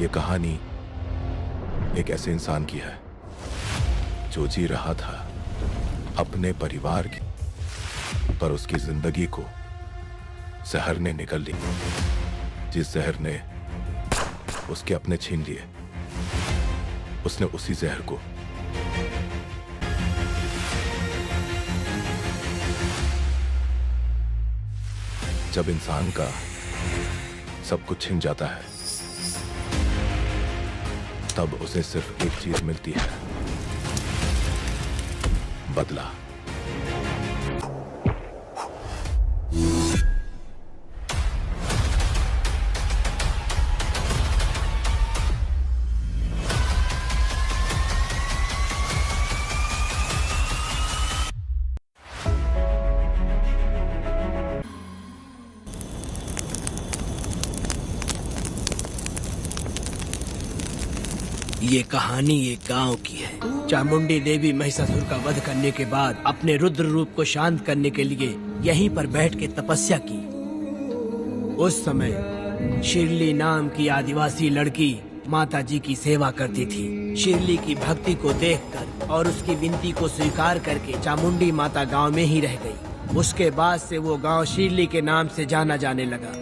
ये कहानी एक ऐसे इंसान की है जो जी रहा था अपने परिवार की, पर उसकी जिंदगी को जहर ने निगल ली। जिस जहर ने उसके अपने छीन लिए, उसने उसी जहर को जब इंसान का सब कुछ छिन जाता है, तब उसे सिर्फ एक चीज मिलती है, बदला। ये कहानी एक गांव की है। चामुंडी देवी महिषासुर का वध करने के बाद अपने रुद्र रूप को शांत करने के लिए यहीं पर बैठ के तपस्या की। उस समय शिरली नाम की आदिवासी लड़की माता जी की सेवा करती थी। शिरली की भक्ति को देखकर और उसकी विनती को स्वीकार करके चामुंडी माता गांव में ही रह गई। उसके बाद से वो गांव शिरली के नाम से जाना जाने लगा।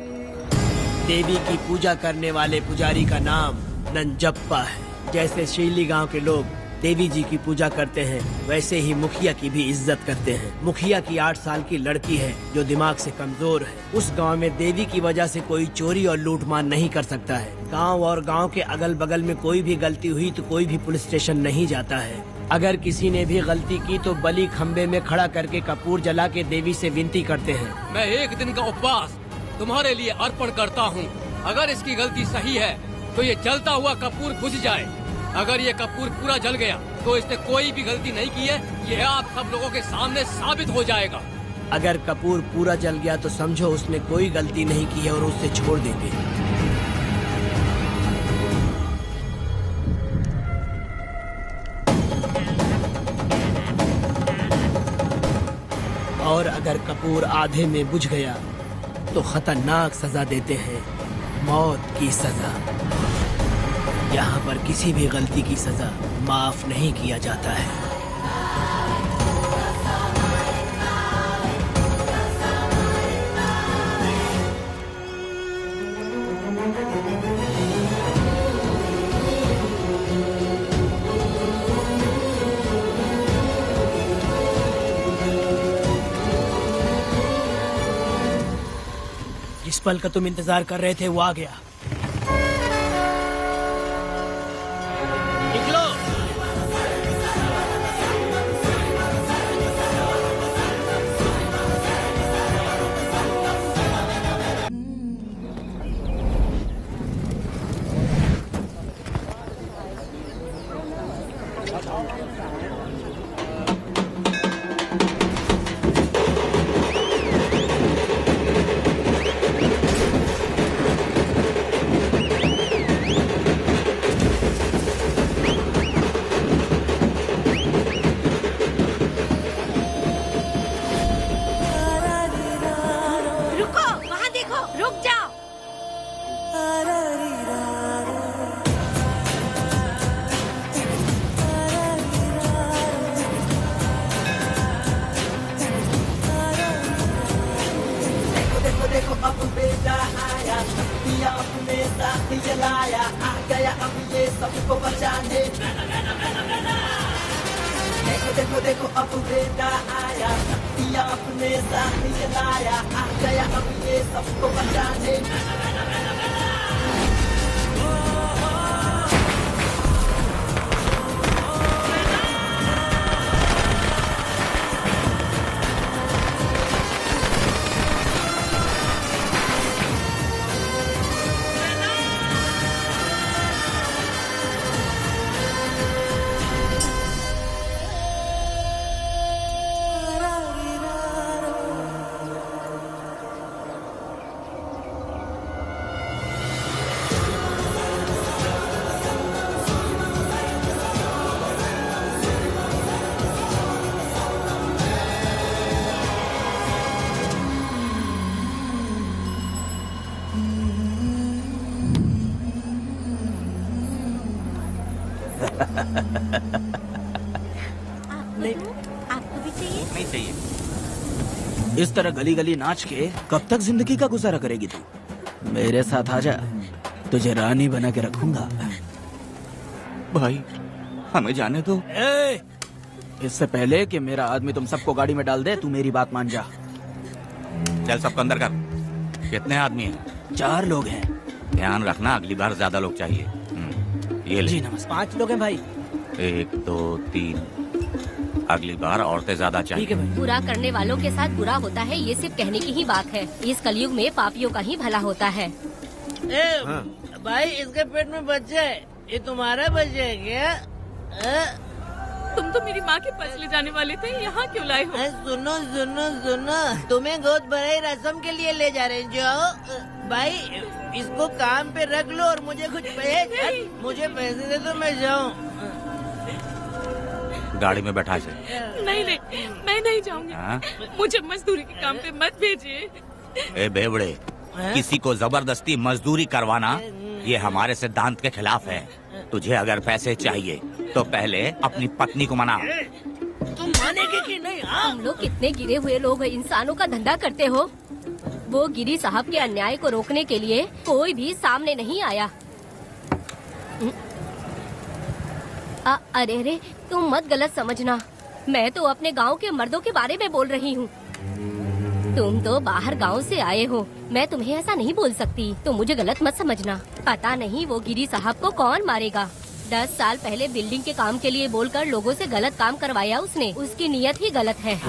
देवी की पूजा करने वाले पुजारी का नाम नंजप्पा है। जैसे शिरली गांव के लोग देवी जी की पूजा करते हैं, वैसे ही मुखिया की भी इज्जत करते हैं। मुखिया की 8 साल की लड़की है जो दिमाग से कमजोर है। उस गांव में देवी की वजह से कोई चोरी और लूटमार नहीं कर सकता है। गांव और गांव के अगल बगल में कोई भी गलती हुई तो कोई भी पुलिस स्टेशन नहीं जाता है। अगर किसी ने भी गलती की तो बलि खम्बे में खड़ा करके कपूर जला के देवी से विनती करते हैं। मैं 1 दिन का उपवास तुम्हारे लिए अर्पण करता हूँ। अगर इसकी गलती सही है तो ये जलता हुआ कपूर बुझ जाए। अगर ये कपूर पूरा जल गया तो इसने कोई भी गलती नहीं की है, ये आप सब लोगों के सामने साबित हो जाएगा। अगर कपूर पूरा जल गया तो समझो उसने कोई गलती नहीं की है और उसे छोड़ देंगे। और अगर कपूर आधे में बुझ गया तो खतरनाक सजा देते हैं, मौत की सजा। यहाँ पर किसी भी गलती की सजा माफ नहीं किया जाता है। जिस पल का तुम इंतजार कर रहे थे वो आ गया। जलाया आ गया अब ये सबको बचाने। देखो देखो देखो अब बेटा आया, शक्तियाँ अपने साथ जलाया आ गया अब ये सबको बचाने। आपको भी चाहिए? नहीं चाहिए। इस तरह गली गली नाच के कब तक जिंदगी का गुजारा करेगी तू? मेरे साथ आजा, तुझे रानी बना के रखूंगा। भाई हमें जाने दो। इससे पहले कि मेरा आदमी तुम सबको गाड़ी में डाल दे, तू मेरी बात मान जा। चल सबको अंदर कर। कितने आदमी हैं? 4 लोग हैं। ध्यान रखना, अगली बार ज्यादा लोग चाहिए। ये ले। जी नमस्ते। 5 लोग हैं भाई। 1 2 3। अगली बार औरतें ज्यादा ठीक चाहिए। है भाई। बुरा करने वालों के साथ बुरा होता है, ये सिर्फ कहने की ही बात है। इस कलयुग में पापियों का ही भला होता है। भाई इसके पेट में बच्चे है, ये तुम्हारा बच्चे है क्या? तुम तो मेरी माँ के पास ले जाने वाले थे, यहाँ क्यों लाए हो? सुनो सुनो सुनो, तुम्हें गोद भराई रस्म के लिए ले जा रहे हैं। जाओ भाई, इसको काम पे रख लो और मुझे कुछ मुझे पैसे दे दो, मैं जाऊँ। गाड़ी में बैठा से। नहीं नहीं, मैं नहीं जाऊंगी। हाँ? मुझे मजदूरी के काम पे मत भेजिए। ए बेवड़े, किसी को जबरदस्ती मजदूरी करवाना ये हमारे सिद्धांत के खिलाफ है। तुझे अगर पैसे चाहिए तो पहले अपनी पत्नी को मना। तुम मानेगे कि नहीं? हाँ? हम लोग कितने गिरे हुए लोग इंसानों का धंधा करते हो। वो गिरी साहब के अन्याय को रोकने के लिए कोई भी सामने नहीं आया। अरे अरे, तुम मत गलत समझना, मैं तो अपने गांव के मर्दों के बारे में बोल रही हूँ। तुम तो बाहर गांव से आए हो, मैं तुम्हें ऐसा नहीं बोल सकती, तो मुझे गलत मत समझना। पता नहीं वो गिरी साहब को कौन मारेगा। 10 साल पहले बिल्डिंग के काम के लिए बोलकर लोगों से गलत काम करवाया उसने। उसकी नीयत ही गलत है।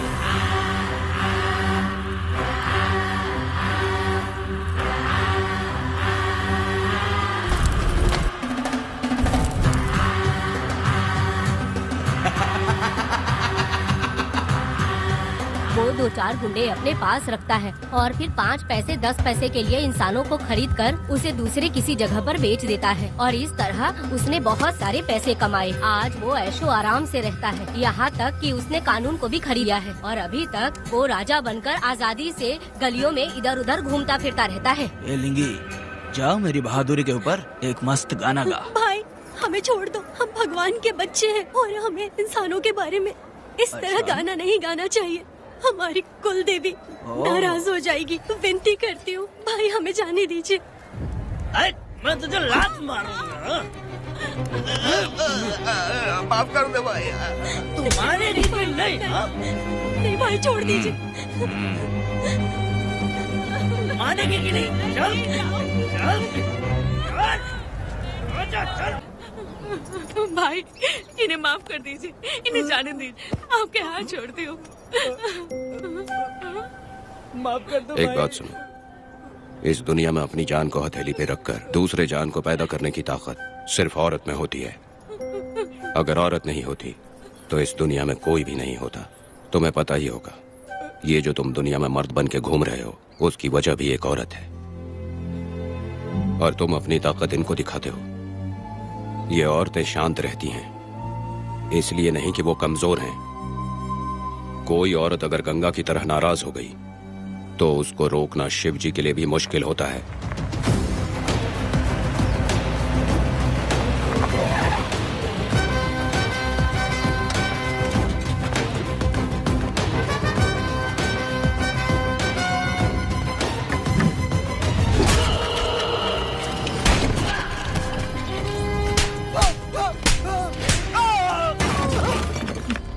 वो 2-4 गुंडे अपने पास रखता है और फिर 5 पैसे 10 पैसे के लिए इंसानों को खरीद कर उसे दूसरे किसी जगह पर बेच देता है। और इस तरह उसने बहुत सारे पैसे कमाए। आज वो ऐशो आराम से रहता है, यहाँ तक कि उसने कानून को भी खरीदा है और अभी तक वो राजा बनकर आजादी से गलियों में इधर उधर घूमता फिरता रहता है। ए लिंगी, जाओ मेरी बहादुरी के ऊपर एक मस्त गाना गा। भाई हमें छोड़ दो, हम भगवान के बच्चे हैं और हमें इंसानों के बारे में इस तरह गाना नहीं गाना चाहिए। हमारी कुल देवी नाराज हो जाएगी। विनती करती हूँ भाई, हमें जाने दीजिए। मैं तुझे लात मारूंगा। माफ कर दे भाई। तुम मानेगी कि नहीं? हाँ? नहीं भाई, छोड़ दीजिए। मानेगी कि नहीं? चल चल चल चल। भाई इन्हें माफ कर दीजिए, इन्हें जाने दीजिए, आपके हाथ छोड़ती हूँ। माफ कर दो एक भाई। बात सुनो, इस दुनिया में अपनी जान को हथेली पे रखकर दूसरे जान को पैदा करने की ताकत सिर्फ औरत में होती है। अगर औरत नहीं होती तो इस दुनिया में कोई भी नहीं होता। तुम्हें पता ही होगा, ये जो तुम दुनिया में मर्द बन के घूम रहे हो उसकी वजह भी एक औरत है। और तुम अपनी ताकत इनको दिखाते हो। ये औरतें शांत रहती हैं, इसलिए नहीं कि वो कमजोर हैं। कोई औरत अगर गंगा की तरह नाराज हो गई तो उसको रोकना शिव जी के लिए भी मुश्किल होता है।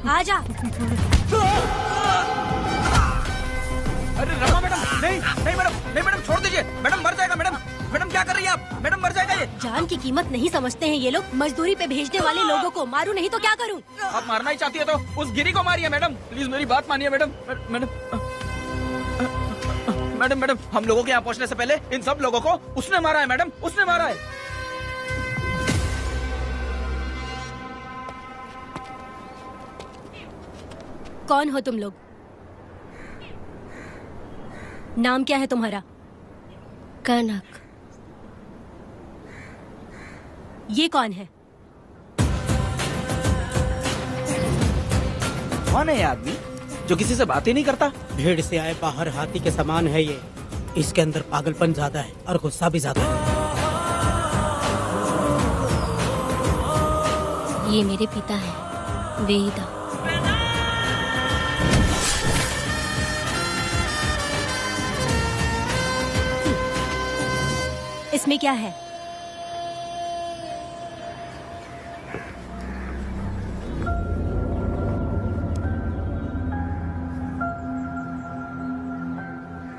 आजा। अरे रमा मैडम, नहीं नहीं मैडम, नहीं मैडम, छोड़ दीजिए मैडम, मर जाएगा मैडम। मैडम क्या कर रही है आप? मैडम मर जाएगा ये। जान की कीमत नहीं समझते हैं ये लोग। मजदूरी पे भेजने वाले लोगों को मारूं नहीं तो क्या करूं? आप मारना ही चाहती है तो उस गिरी को मारिए मैडम, प्लीज मेरी बात मानिए मैडम। मैडम मैडम मैडम, हम लोगों के यहाँ पहुँचने से पहले इन सब लोगों को उसने मारा है मैडम, उसने मारा है। कौन हो तुम लोग? नाम क्या है तुम्हारा? कनक। ये कौन है? कौन है ये आदमी जो किसी से बात ही नहीं करता? भीड़ से आए बाहर हाथी के समान है ये। इसके अंदर पागलपन ज्यादा है और गुस्सा भी ज्यादा है। ये मेरे पिता हैं, वेदा। इसमें क्या है?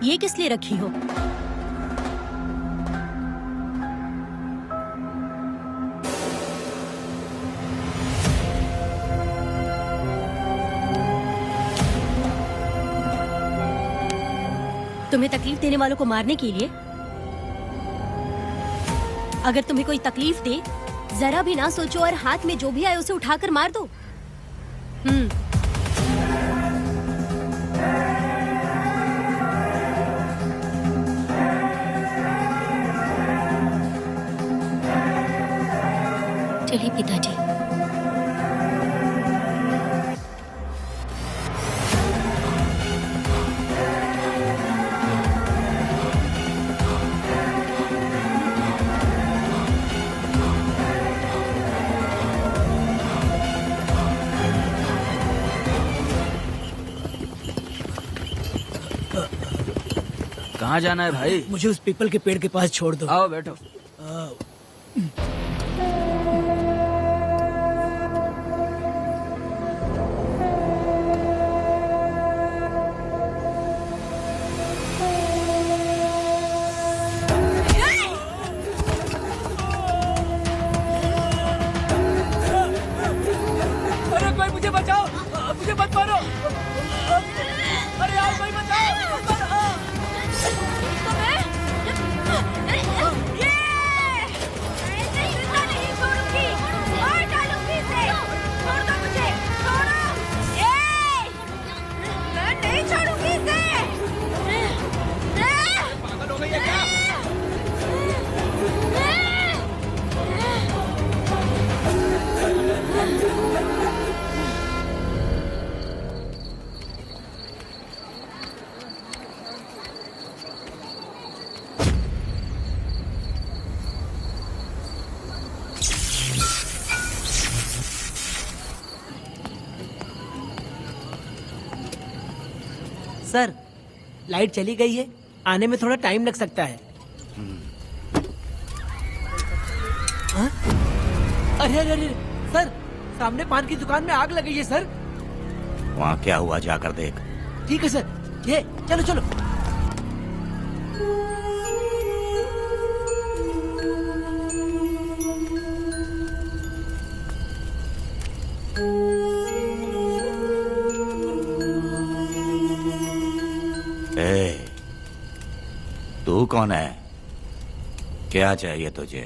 ये किस लिए रखी हो? तुम्हें तकलीफ देने वालों को मारने के लिए? अगर तुम्हें कोई तकलीफ दे, जरा भी ना सोचो और हाथ में जो भी आए उसे उठाकर मार दो। चलिए पिताजी। कहाँ जाना है भाई? मुझे उस पीपल के पेड़ के पास छोड़ दो। आओ बैठो। अरे कोई मुझे बचाओ, मुझे मत मारो। अरे यार कोई बचाओ। सर, लाइट चली गई है, आने में थोड़ा टाइम लग सकता है। हाँ? अरे अरे अरे सर, सामने पान की दुकान में आग लगी है सर। वहाँ क्या हुआ जाकर देख। ठीक है सर, ये चलो चलो। तू कौन है? क्या चाहिए तुझे?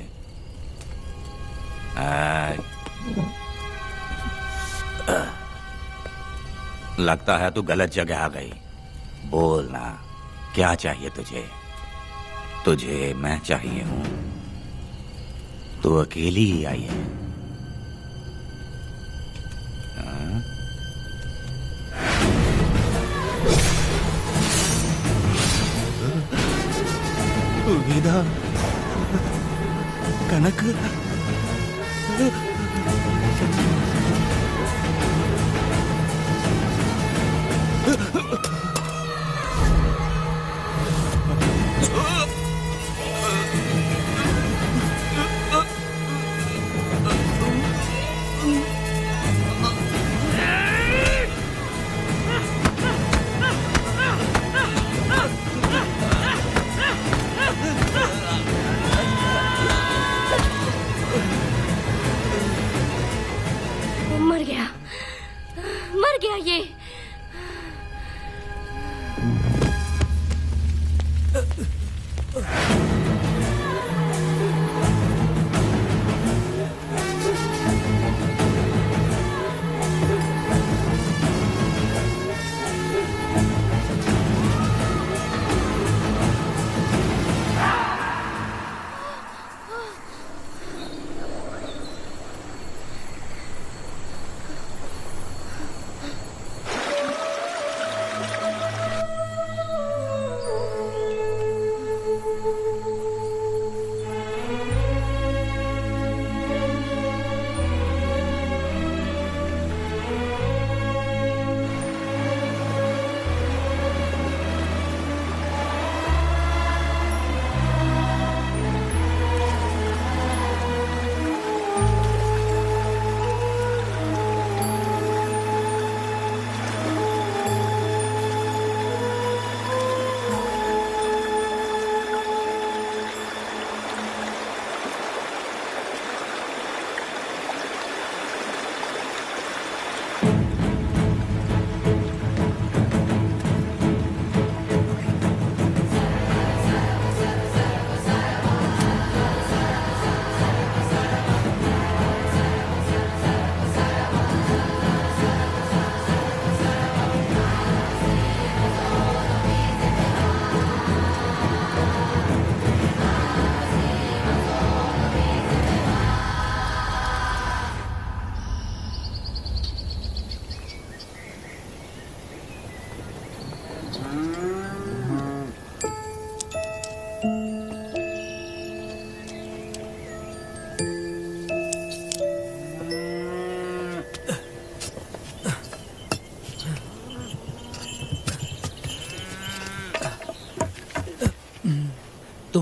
लगता है तू गलत जगह आ गई। बोल ना, क्या चाहिए तुझे? तुझे मैं चाहिए हूं। तू अकेली ही आई है। वेदा, कनक, मर गया ये।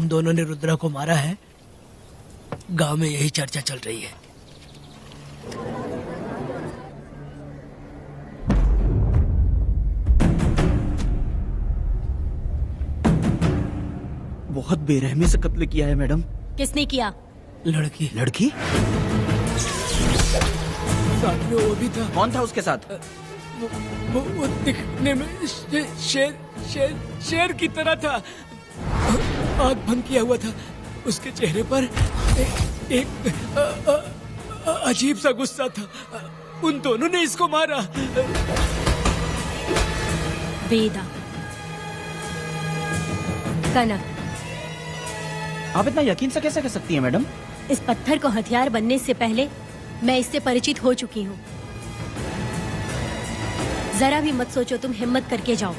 दोनों ने रुद्रा को मारा है, गांव में यही चर्चा चल रही है। बहुत बेरहमी से कत्ल किया है मैडम। किसने किया? लड़की। लड़की? साथ में वो भी था। कौन था उसके साथ? वो दिखने में शेर की तरह था। आग बंद किया हुआ था। उसके चेहरे पर एक अजीब सा गुस्सा था। उन दोनों ने इसको मारा। वेदा, कनक, आप इतना यकीन से कैसे कह सकती हैं मैडम? इस पत्थर को हथियार बनने से पहले मैं इससे परिचित हो चुकी हूँ। जरा भी मत सोचो, तुम हिम्मत करके जाओ।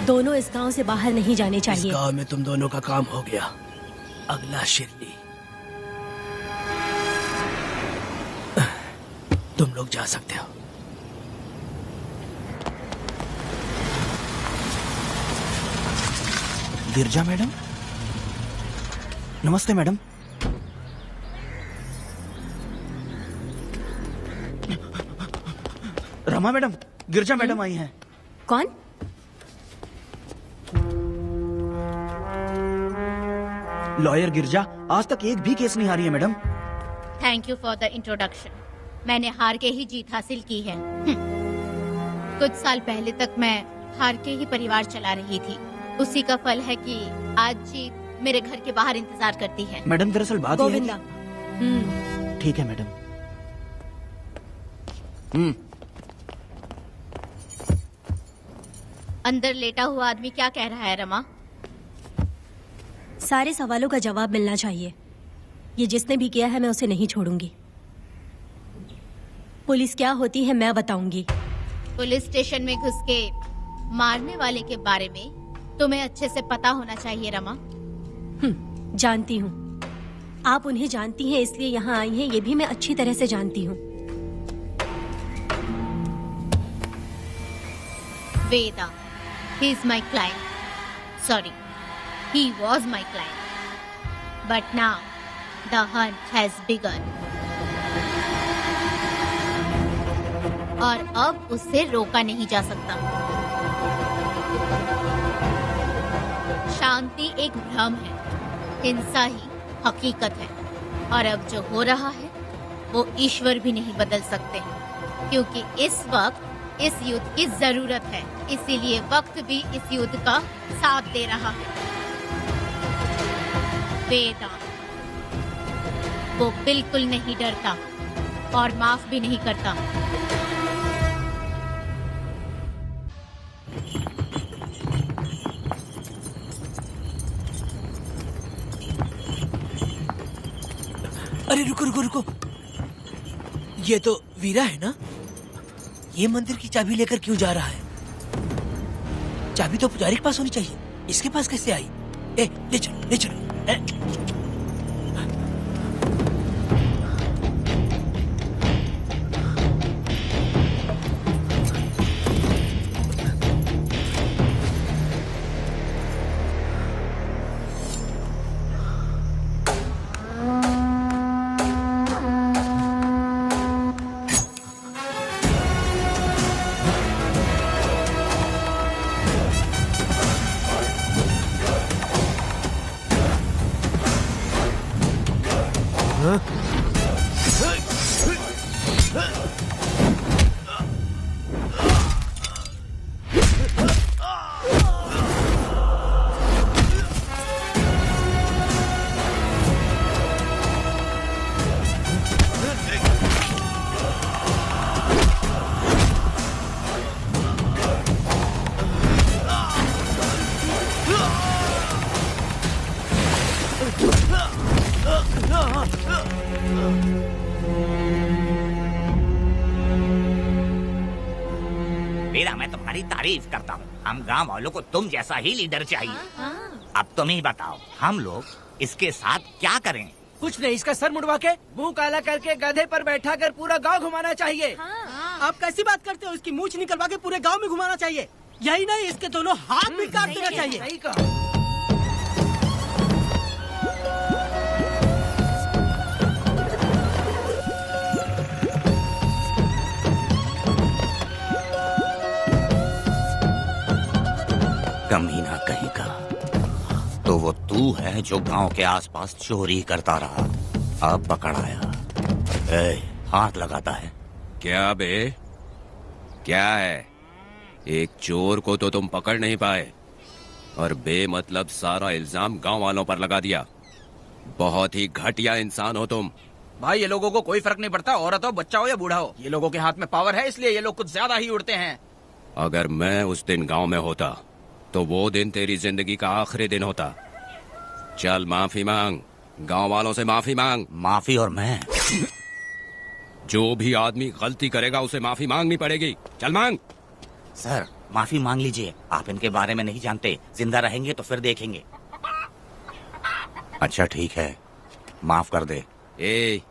दोनों इस गांव से बाहर नहीं जाने चाहिए। इस गांव में तुम दोनों का काम हो गया। अगला शिरली। तुम लोग जा सकते हो। गिरजा मैडम, नमस्ते मैडम। रमा मैडम, गिरजा मैडम आई हैं। कौन? लॉयर गिरजा आज तक एक भी केस नहीं हारी है madam. Thank you for the introduction. मैंने हार के ही जीत हासिल की है। कुछ साल पहले तक मैं हार के ही परिवार चला रही थी। उसी का फल है कि आज जीत मेरे घर के बाहर इंतजार करती है। मैडम दरअसल बात ये है गोविंदा। कि... ठीक है मैडम। अंदर लेटा हुआ आदमी क्या कह रहा है रमा? सारे सवालों का जवाब मिलना चाहिए। ये जिसने भी किया है मैं उसे नहीं छोड़ूंगी। पुलिस क्या होती है मैं बताऊंगी। पुलिस स्टेशन में घुस के मारने वाले के बारे में तुम्हें अच्छे से पता होना चाहिए रमा। जानती हूँ। आप उन्हें जानती हैं इसलिए यहाँ आई हैं, ये भी मैं अच्छी तरह से जानती हूँ। वेदा, he is my client. Sorry, he was my client. But now the hunt has begun. और अब उससे रोका नहीं जा सकता। शांति एक भ्रम है, हिंसा ही हकीकत है। और अब जो हो रहा है वो ईश्वर भी नहीं बदल सकते, क्योंकि इस वक्त इस युद्ध की जरूरत है। इसीलिए वक्त भी इस युद्ध का साथ दे रहा है। वेदा, वो बिल्कुल नहीं डरता और माफ भी नहीं करता। अरे रुको रुको रुको, ये तो वीरा है ना? ये मंदिर की चाबी लेकर क्यों जा रहा है? चाबी तो पुजारी के पास होनी चाहिए, इसके पास कैसे आई? ले चलो ले चलो। वीरा, मैं तुम्हारी तारीफ करता हूँ। हम गांव वालों को तुम जैसा ही लीडर चाहिए। अब तुम ही बताओ, हम लोग इसके साथ क्या करें? कुछ नहीं, इसका सर मुड़वा के मुंह काला करके गधे पर बैठा कर पूरा गांव घुमाना चाहिए। आप कैसी बात करते हो? इसकी मूछ निकलवा के पूरे गांव में घुमाना चाहिए। यही नहीं, इसके दोनों हाथ भी काट देना चाहिए। सही कहा। कमीना कहीं का। तो वो तू है जो गांव के आसपास चोरी करता रहा, अब पकड़ आया। हाथ लगाता है। क्या बे, क्या है? एक चोर को तो तुम पकड़ नहीं पाए और बेमतलब सारा इल्जाम गांव वालों पर लगा दिया। बहुत ही घटिया इंसान हो तुम। भाई ये लोगों को कोई फर्क नहीं पड़ता, औरत हो, बच्चा हो या बूढ़ा हो। ये लोगों के हाथ में पावर है, इसलिए ये लोग कुछ ज्यादा ही उड़ते हैं। अगर मैं उस दिन गांव में होता तो वो दिन तेरी जिंदगी का आखिरी दिन होता। चल माफी मांग, गांव वालों से माफी मांग। माफी? और मैं? जो भी आदमी गलती करेगा उसे माफी मांगनी पड़ेगी। चल मांग। सर माफी मांग लीजिए, आप इनके बारे में नहीं जानते। जिंदा रहेंगे तो फिर देखेंगे। अच्छा ठीक है, माफ कर दे। ए,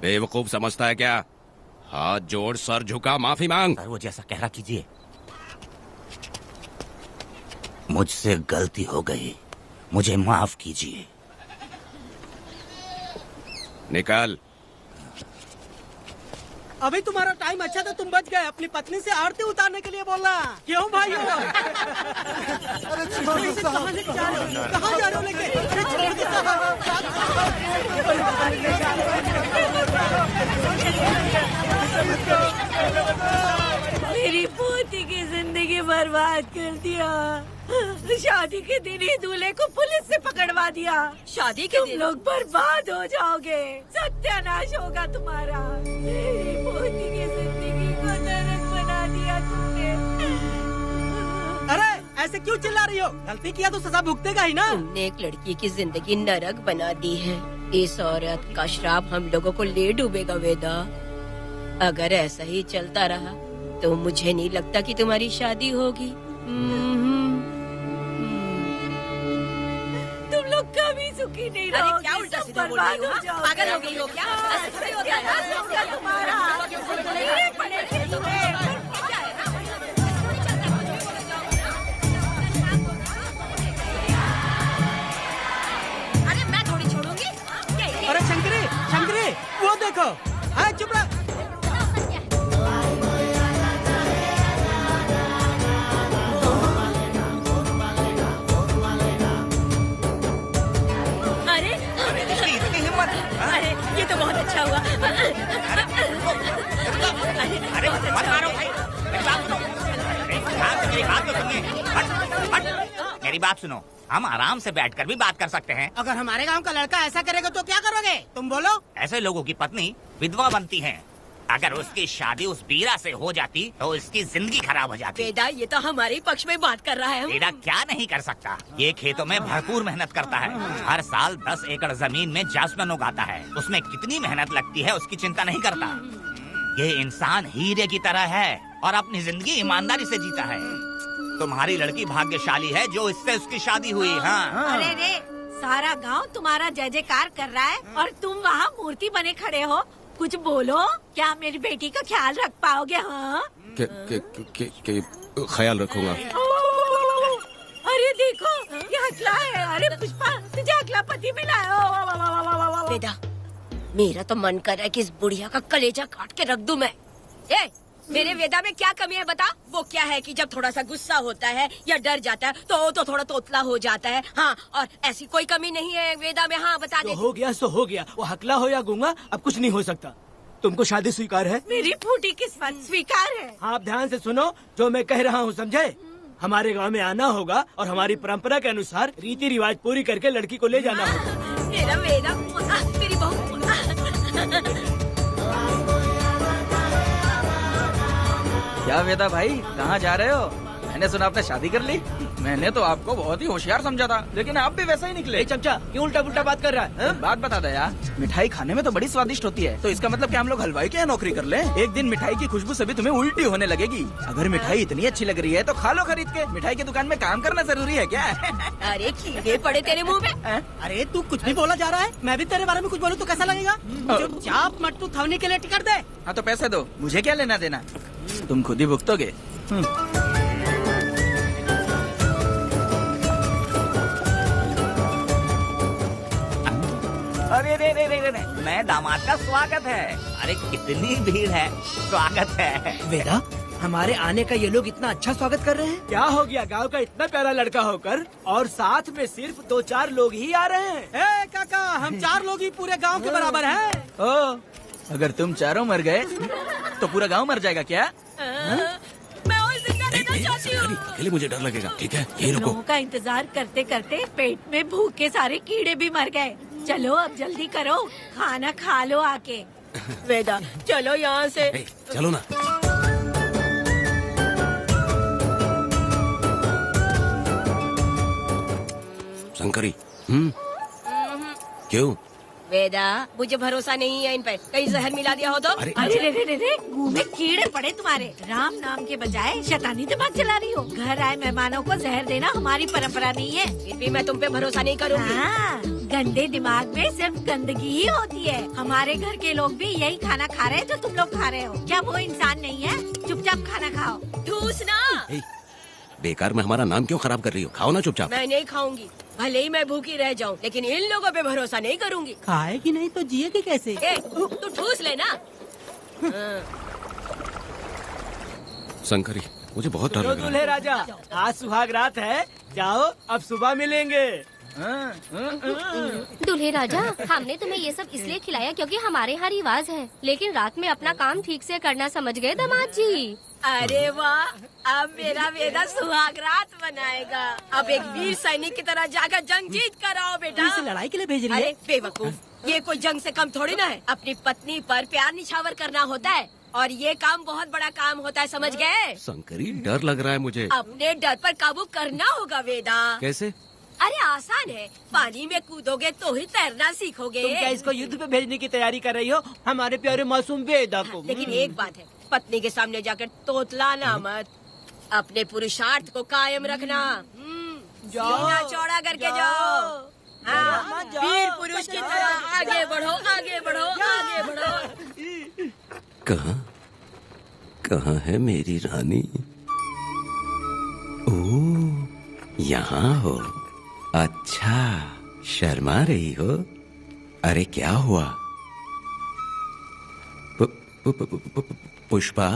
बेवकूफ समझता है क्या? हाथ जोड़, सर झुका, माफी मांग। सर वो जैसा कह रहा कीजिए। मुझसे गलती हो गई, मुझे माफ कीजिए। निकल। अभी तुम्हारा टाइम अच्छा था, तुम बच गए। अपनी पत्नी से आरती उतारने के लिए बोलना। क्यों भाइयों? अरे कहाँ लेके जा रहे हो? कहाँ जा रहे हो लेके? अरे छोड़ के मेरी पोती की जिंदगी बर्बाद कर दिया। शादी के दिन ही दूल्हे को पुलिस से पकड़वा दिया। शादी के दिन तुम लोग बर्बाद हो जाओगे, सत्यानाश होगा तुम्हारा। मेरी पोती की जिंदगी को नरक बना दिया तुमने। अरे ऐसे क्यों चिल्ला रही हो? गलती किया तो सजा भुगतेगा ही ना। तुमने एक लड़की की जिंदगी नरक बना दी है। इस औरत का श्राप हम लोगों को ले डूबेगा वेदा। अगर ऐसा ही चलता रहा तो मुझे नहीं लगता कि तुम्हारी शादी होगी। तुम लोग कभी सुखी नहीं रहोगे। अरे क्या उल्टा सीधा बोल रही हो? पागल हो गई हो क्या? ऐसा थोड़ी होता है। तुम्हारा अरे मैं थोड़ी छोड़ूंगी। अरे शंकरी, शंकरी, वो देखो। हाँ चुप रह। अरे ये तो बहुत अच्छा हुआ। अरे मत मारो भाई, मेरी बात सुनो। हम आराम से बैठकर भी बात कर सकते हैं। अगर हमारे गांव का लड़का ऐसा करेगा तो क्या करोगे? तुम बोलो। ऐसे लोगों की पत्नी विधवा बनती है। अगर उसकी शादी उस बीरा से हो जाती तो इसकी जिंदगी खराब हो जाती। वेदा ये तो हमारे पक्ष में बात कर रहा है। वेदा क्या नहीं कर सकता? ये खेतों में भरपूर मेहनत करता है। हर साल 10 एकड़ जमीन में जासमन उगाता है। उसमें कितनी मेहनत लगती है उसकी चिंता नहीं करता। ये इंसान हीरे की तरह है और अपनी जिंदगी ईमानदारी से जीता है। तुम्हारी लड़की भाग्यशाली है जो इससे उसकी शादी हुई। हाँ। अरे रे, सारा गांव तुम्हारा जय जयकार कर रहा है और तुम वहाँ मूर्ति बने खड़े हो। कुछ बोलो, क्या मेरी बेटी का ख्याल रख पाओगे? हाँ ख्याल रखूंगा। अरे देखो ये हकला है। अरे पुष्पा, तुझे हकला पति मिला है। वेदा मेरा तो मन कर रहा है कि इस बुढ़िया का कलेजा काट के रख दूं मैं। मेरे वेदा में क्या कमी है बता? वो क्या है कि जब थोड़ा सा गुस्सा होता है या डर जाता है तो थोड़ा तोतला हो जाता है। हाँ, और ऐसी कोई कमी नहीं है वेदा में। हाँ बता दे। हो गया सो हो गया। वो हकला हो या गूंगा अब कुछ नहीं हो सकता। तुमको शादी स्वीकार है? मेरी फूटी किस्मत स्वीकार है। हाँ, आप ध्यान से सुनो जो मैं कह रहा हूँ, समझे? हमारे गांव में आना होगा और हमारी परंपरा के अनुसार रीति रिवाज पूरी करके लड़की को ले जाना होगा। मेरा वेदा, मेरी बहू। क्या वेदा भाई, कहाँ जा रहे हो? मैंने सुना आपने शादी कर ली। मैंने तो आपको बहुत ही होशियार समझा था, लेकिन आप भी वैसा ही निकले। चमचा क्यों उल्टा पुल्टा बात कर रहा है? बात बता दे यार, मिठाई खाने में तो बड़ी स्वादिष्ट होती है, तो इसका मतलब क्या हम लोग हलवाई के यहाँ नौकरी कर लें? एक दिन मिठाई की खुशबू से भी तुम्हें उल्टी होने लगेगी। अगर मिठाई इतनी अच्छी लग रही है तो खा लो खरीद के। मिठाई की दुकान में काम करना जरूरी है क्या? अरे कीड़े पड़े तेरे मुँह में। अरे तू कुछ भी बोला जा रहा है। मैं भी तेरे बारे में कुछ बोलूँ तो कैसा लगेगा? चुपचाप मट्टू थवने के लिए टिकट दे। हाँ तो पैसे दो, मुझे क्या लेना देना, तुम खुद ही भुगतोगे। अरे रे रे रे रे नए दामाद का स्वागत है। अरे कितनी भीड़ है, स्वागत है। वेदा, हमारे आने का ये लोग इतना अच्छा स्वागत कर रहे हैं। क्या हो गया गांव का इतना प्यारा लड़का होकर और साथ में सिर्फ 2-4 लोग ही आ रहे हैं। ए काका, हम 4 लोग ही पूरे गांव के बराबर हैं। ओ, अगर तुम चारों मर गए तो पूरा गांव मर जाएगा क्या? मैं और जिंदा रहना चाहती हूँ। अकेले मुझे डर लगेगा, ठीक है? यही रुको। लोगों का इंतजार करते करते पेट में भूख के सारे कीड़े भी मर गए। चलो अब जल्दी करो, खाना खा लो आके। वेदा, चलो यहाँ से। चलो ना। शंकरी, क्यों? वेदा, मुझे भरोसा नहीं है इन पे, कहीं जहर मिला दिया हो तो? अरे रे रे रे रे, मुंह में कीड़े पड़े तुम्हारे। राम नाम के बजाय शैतानी दिमाग चला रही हो। घर आए मेहमानों को जहर देना हमारी परंपरा नहीं है। फिर भी मैं तुम पे भरोसा नहीं करूँगी। हाँ, गंदे दिमाग में सिर्फ गंदगी ही होती है। हमारे घर के लोग भी यही खाना खा रहे हैं जो तुम लोग खा रहे हो। क्या वो इंसान नहीं है? चुपचाप खाना खाओ। ठूसना। बेकार में हमारा नाम क्यों खराब कर रही हो? खाओ ना चुपचाप। मैं नहीं खाऊंगी, भले ही मैं भूखी रह जाऊं, लेकिन इन लोगों पे भरोसा नहीं करूंगी। खाएगी नहीं तो जिएगी कैसे? ए, तू ठूस लेना। शंकरी, मुझे बहुत डर लग रहा दूल्हे है। राजा, आज सुहाग रात है, जाओ अब सुबह मिलेंगे। दूल्हे राजा, हमने तुम्हें ये सब इसलिए खिलाया क्योंकि हमारे यहाँ रिवाज है, लेकिन रात में अपना काम ठीक से करना समझ गए दामाद जी। अरे वाह, अब मेरा वेदा सुहाग रात मनाएगा। अब एक वीर सैनिक की तरह जाकर जंग जीत कर आओ बेटा। इसे लड़ाई के लिए भेज रही है? अरे बेवकूफ, ये कोई जंग से कम थोड़ी ना है। अपनी पत्नी पर प्यार निछावर करना होता है और ये काम बहुत बड़ा काम होता है, समझ गए? शंकरी, डर लग रहा है मुझे। अपने डर पर काबू करना होगा वेदा। कैसे? अरे आसान है, पानी में कूदोगे तो ही तैरना सीखोगे। तुम क्या इसको युद्ध पे भेजने की तैयारी कर रही हो? हमारे प्यारे मासूम वेदा को। लेकिन एक बात है, पत्नी के सामने जाकर तोतलाना मत। अपने पुरुषार्थ को कायम रखना। सीना चौड़ा करके जाओ। हाँ, वीर पुरुष की तरह आगे बढ़ो, आगे बढ़ो, आगे बढ़ो। कहाँ है मेरी रानी? ओ, यहाँ हो। अच्छा, शर्मा रही हो? अरे क्या हुआ? पुष्पा,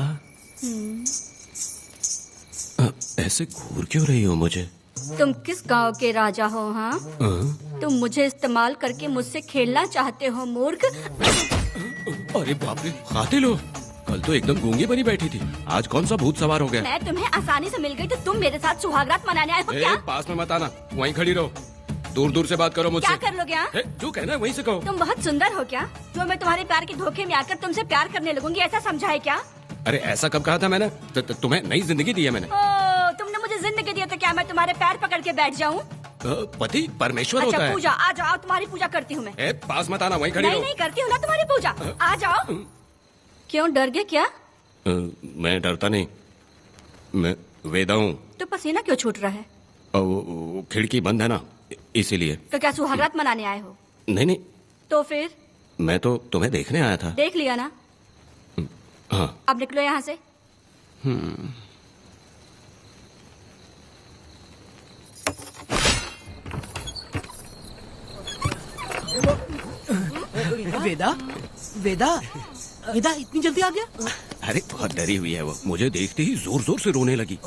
ऐसे घूर क्यों रही हो मुझे? तुम किस गांव के राजा हो? हाँ, तुम मुझे इस्तेमाल करके मुझसे खेलना चाहते हो मूर्ख? अरे बाप रे, कातिल हो। कल तो एकदम गूंगी बनी बैठी थी, आज कौन सा भूत सवार हो गया? मैं तुम्हें आसानी से मिल गई तो तुम मेरे साथ सुहागरात मनाने आए हो क्या? पास में मत आना, वहीं खड़ी रहो। दूर दूर से बात करो मुझसे। क्या कर लोगे? हाँ? जो कहना है वहीं से कहो। तुम बहुत सुंदर हो क्या, जो मैं तुम्हारे प्यार के धोखे में आकर तुमसे प्यार करने लगूंगी, ऐसा समझा है क्या? अरे ऐसा कब कहा था मैंने? तुम्हें नई जिंदगी दी है मैंने। ओ, तुमने मुझे जिंदगी दी है तो क्या मैं तुम्हारे पैर पकड़ के बैठ जाऊँ? पति परमेश्वर अच्छा, होता है। पूजा, आ जाओ, तुम्हारी पूजा करती हूँ मैं। पास मत आना, वहीं खड़ी रहो। नहीं करती हूँ ना तुम्हारी पूजा, आ जाओ। क्यों डर गए क्या? मैं डरता नहीं, मैं वेदा हूँ। तो पसीना क्यों छूट रहा है? वो खिड़की बंद है ना, इसीलिए। तो क्या सुहागरात मनाने आए हो? नहीं, तो फिर? मैं तो तुम्हें देखने आया था। देख लिया ना? हाँ। अब निकलो यहाँ से। वेदा, वेदा, वेदा इतनी जल्दी आ गया? अरे बहुत डरी हुई है वो, मुझे देखते ही जोर जोर से रोने लगी।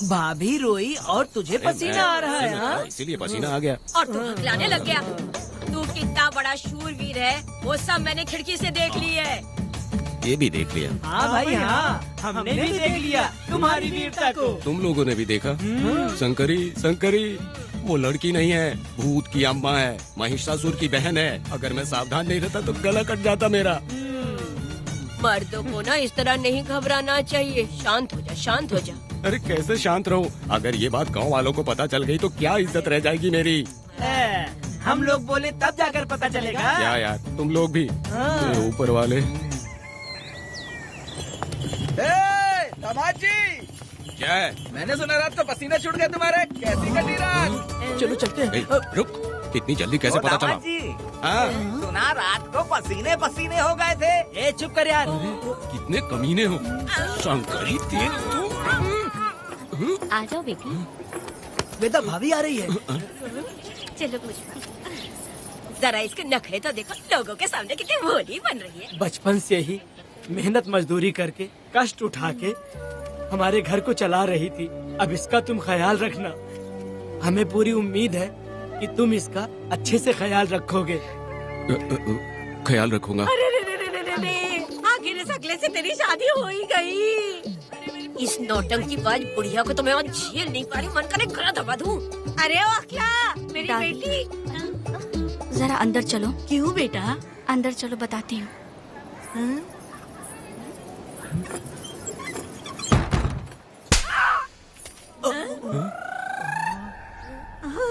भाभी रोई और तुझे पसीना आ रहा है? हाँ? इसीलिए पसीना आ गया। और तू हकलाने लग गया। तू कितना बड़ा शूरवीर है, वो सब मैंने खिड़की से देख ली है। ये भी देख लिया? हाँ भाई हाँ, हमने भी देख लिया तुम्हारी वीरता को। तुम लोगों ने भी देखा? शंकरी, शंकरी, वो लड़की नहीं है, भूत की अम्मा है, महिषासुर की बहन है। अगर मैं सावधान नहीं रहता तो गला कट जाता मेरा। मर्दों को ना इस तरह नहीं घबराना चाहिए। शांत हो जा, शांत हो जा। अरे कैसे शांत रहूं? अगर ये बात गांव वालों को पता चल गई तो क्या इज्जत रह जाएगी मेरी? हम लोग बोले तब जाकर पता चलेगा। क्या यार, तुम लोग भी ऊपर वाले। दामाद जी, क्या है? मैंने सुना रात को पसीने छूट गए तुम्हारे, कैसी कटी रात? चलो चलते हैं। रुक, इतनी जल्दी कैसे पता चला? हाँ? सुना रात को पसीने पसीने हो गए थे। ए चुप कर यार। कितने कमीने हो शंकरी, तेज तू। आ जाओ बेटी। वेदा भाभी आ रही है। चलो पुष्पा। जरा इसके नखरे तो देखो, लोगों के सामने कितनी भोली बन रही है। बचपन से ही मेहनत मजदूरी करके कष्ट उठा के हमारे घर को चला रही थी। अब इसका तुम ख्याल रखना। हमें पूरी उम्मीद है कि तुम इसका अच्छे से ख्याल रखोगे। ख्याल रखूंगा। अरे रे रे रे रे रे, आखिर इस अगले से तेरी शादी हो ही गई। इस नौटंकीबाज बुढ़िया को तो मैं और झेल नहीं पा रही, मन करे गला दबा दूं। अरे ओ अखिला, मेरी बेटी, जरा अंदर चलो। क्यों बेटा? अंदर चलो, बताती हूँ।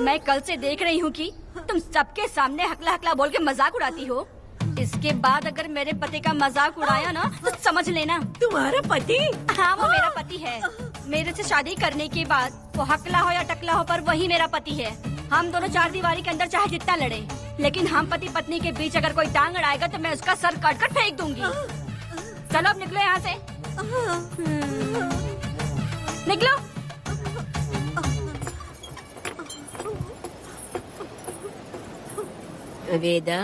मैं कल से देख रही हूँ कि तुम सबके सामने हकला हकला बोल के मजाक उड़ाती हो। इसके बाद अगर मेरे पति का मजाक उड़ाया ना तो समझ लेना। तुम्हारा पति? हाँ, वो मेरा पति है। मेरे से शादी करने के बाद वो हकला हो या टकला हो, पर वही मेरा पति है। हम दोनों चार दीवारी के अंदर चाहे जितना लड़े, लेकिन हम पति पत्नी के बीच अगर कोई टांग अड़ाएगा तो मैं उसका सर काट कर फेंक दूंगी। चलो अब निकलो यहाँ से, निकलो। वेदा,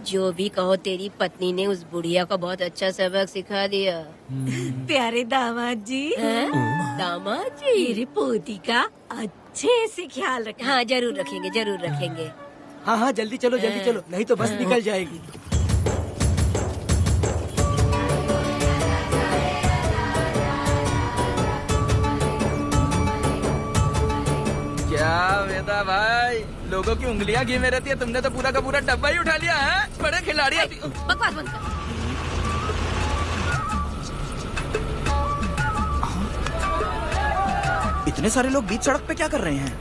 जो भी कहो, तेरी पत्नी ने उस बुढ़िया को बहुत अच्छा सबक सिखा दिया। प्यारे दामाद जी, दामाद जी, मेरी पोती का अच्छे से ख्याल रखें। हाँ, जरूर रखेंगे, जरूर रखेंगे। हाँ हाँ, जल्दी चलो, जल्दी चलो, नहीं तो बस निकल जाएगी। क्या वेदा भाई, लोगों की उंगलियां घी में रहती है, तुमने तो पूरा का पूरा डब्बा ही उठा लिया है। बड़े खिलाड़ी। बकवास बंद कर। इतने सारे लोग बीच सड़क पे क्या कर रहे हैं?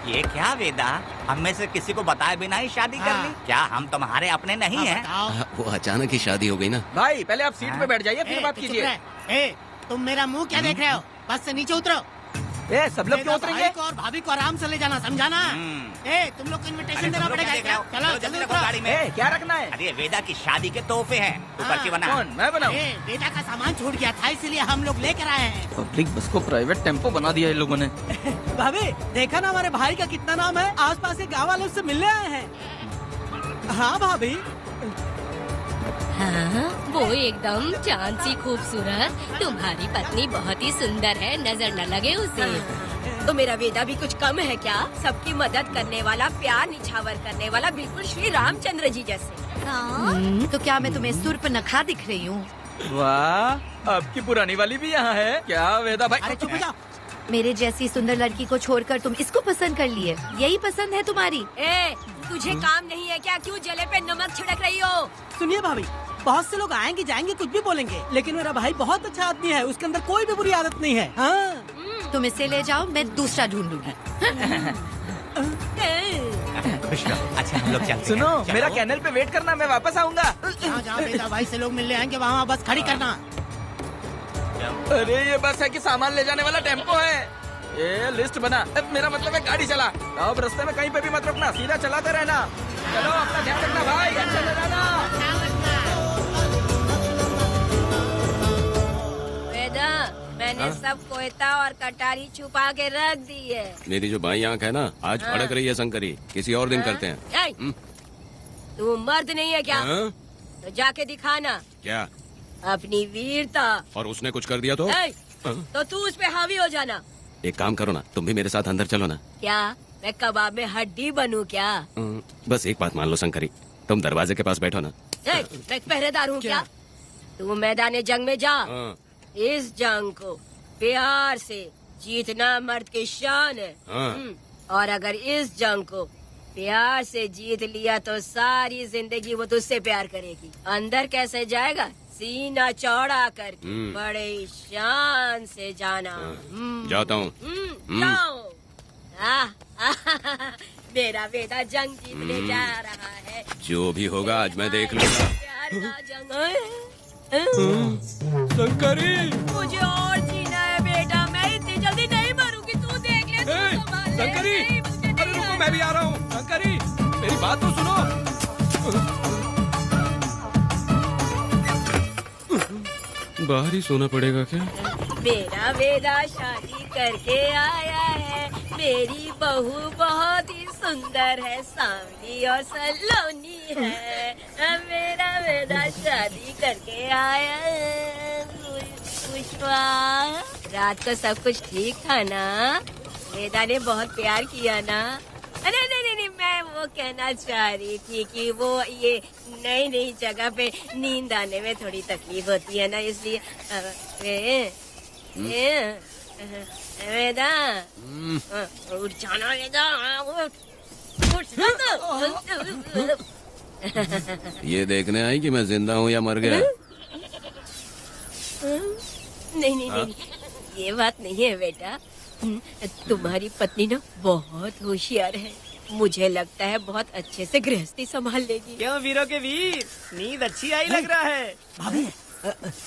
ये क्या वेदा, हम में से किसी को बताए बिना ही शादी कर ली? क्या हम तुम्हारे अपने नहीं हैं? वो अचानक ही शादी हो गई ना। भाई पहले आप सीट पे बैठ जाइए, फिर बात कीजिए। तुम मेरा मुंह क्या देख रहे हो? बस से नीचे उतरो। सब लोग क्यों उतरेंगे? भाई को और भाभी को आराम से ले जाना, समझाना? तुम लोग को इनविटेशन देना पड़ेगा क्या? चलो जल्दी उतरो। गाड़ी में क्या रखना है? अरे वेदा की शादी के तोहफे हैं, तू पर्ची बना। कौन? मैं बनाऊं? बेटा का सामान छूट गया था, इसलिए हम लोग लेकर आए हैं। पब्लिक बस को प्राइवेट टेम्पो बना दिया इन लोगों ने। भाभी, देखा ना हमारे भाई का कितना नाम है? आसपास के गाँव वाले उससे मिलने आए हैं। हाँ भाभी। हाँ, वो एकदम चांद सी खूबसूरत। तुम्हारी पत्नी बहुत ही सुंदर है, नजर न लगे उसे। तो मेरा वेदा भी कुछ कम है क्या? सबकी मदद करने वाला, प्यार निछावर करने वाला, बिल्कुल श्री रामचंद्र जी जैसे। तो क्या मैं तुम्हें सुर्पनखा दिख रही हूँ? वाह, आपकी पुरानी वाली भी यहाँ है क्या वेदा भाई? अरे चुप हो जाओ। मेरे जैसी सुंदर लड़की को छोड़कर तुम इसको पसंद कर लिए, यही पसंद है तुम्हारी? तुझे काम नहीं है क्या? क्यों जले पे नमक छिड़क रही हो? सुनिए भाभी, बहुत से लोग आएंगे जाएंगे, कुछ भी बोलेंगे, लेकिन मेरा भाई बहुत अच्छा आदमी है, उसके अंदर कोई भी बुरी आदत नहीं है। हाँ। तुम इसे ले जाओ, मैं दूसरा ढूंढ लूंगी। खुश रहो। अच्छा हम लोग चलते हैं। सुनो, चलो। मेरा कैनल पे वेट करना, मैं वापस आऊंगा। जहाँ बेटा भाई से लोग मिलने आएंगे वहाँ बस खड़ी करना। अरे ये बस है कि सामान ले जाने वाला टेम्पो है। ये लिस्ट बना, मेरा मतलब है गाड़ी चला। अब रास्ते में कहीं पे भी मत रुकना, सीधा चलाते रहना। चलो अपना ध्यान रखना भाई, अच्छे से जाना। वेदा, मैंने सब कोयता और कटारी छुपा के रख दी है। मेरी जो बाई आंख है ना, आज फड़क रही है शंकरी। किसी और दिन करते हैं। तू मर्द नहीं है क्या? तो जाके दिखाना क्या? अपनी वीरता। और उसने कुछ कर दिया तो? तो तू उस पे हावी हो जाना। एक काम करो ना, तुम भी मेरे साथ अंदर चलो ना। क्या मैं कबाब में हड्डी बनूं क्या? बस एक बात मान लो शंकरी, तुम दरवाजे के पास बैठो ना। मैं पहरेदार हूँ क्या? तू मैदान जंग में जा। इस जंग को प्यार से जीतना मर्द की शान है। और अगर इस जंग को प्यार से जीत लिया तो सारी जिंदगी वो तुझसे प्यार करेगी। अंदर कैसे जाएगा? सीना चौड़ा करके बड़े शान से जाना। जाता हूँ। जाओ। मेरा बेटा जंग जीतने जा रहा है। जो भी होगा आज मैं देख लूंगा। प्यार का जंग शंकरी, मुझे और जीना है बेटा, मैं इतनी जल्दी नहीं मरूंगी। तू देख ले, तू संभाल ले। शंकरी, अरे रुको, मैं भी आ रहा हूँ। शंकरी, मेरी बात तो सुनो। बाहर ही सोना पड़ेगा क्या? मेरा वेदा शादी करके आया है। मेरी बहू बहुत ही सुंदर है, सांवली और सलोनी है। मेरा वेदा शादी करके आया है। पुष्पा, रात को सब कुछ ठीक था ना? वेदा ने बहुत प्यार किया ना? नहीं, मैं वो कहना चाह रही थी कि वो ये नई जगह पे नींद आने में थोड़ी तकलीफ होती है ना, इसलिए वेदा उठ जाना, वेदा उठ ये देखने आई कि मैं जिंदा हूँ या मर गया? नहीं, ये बात नहीं है बेटा। तुम्हारी पत्नी ना बहुत होशियार है। मुझे लगता है बहुत अच्छे से गृहस्थी संभाल लेगी। क्यों वीरों के वीर, नींद अच्छी आई लग रहा है। भाभी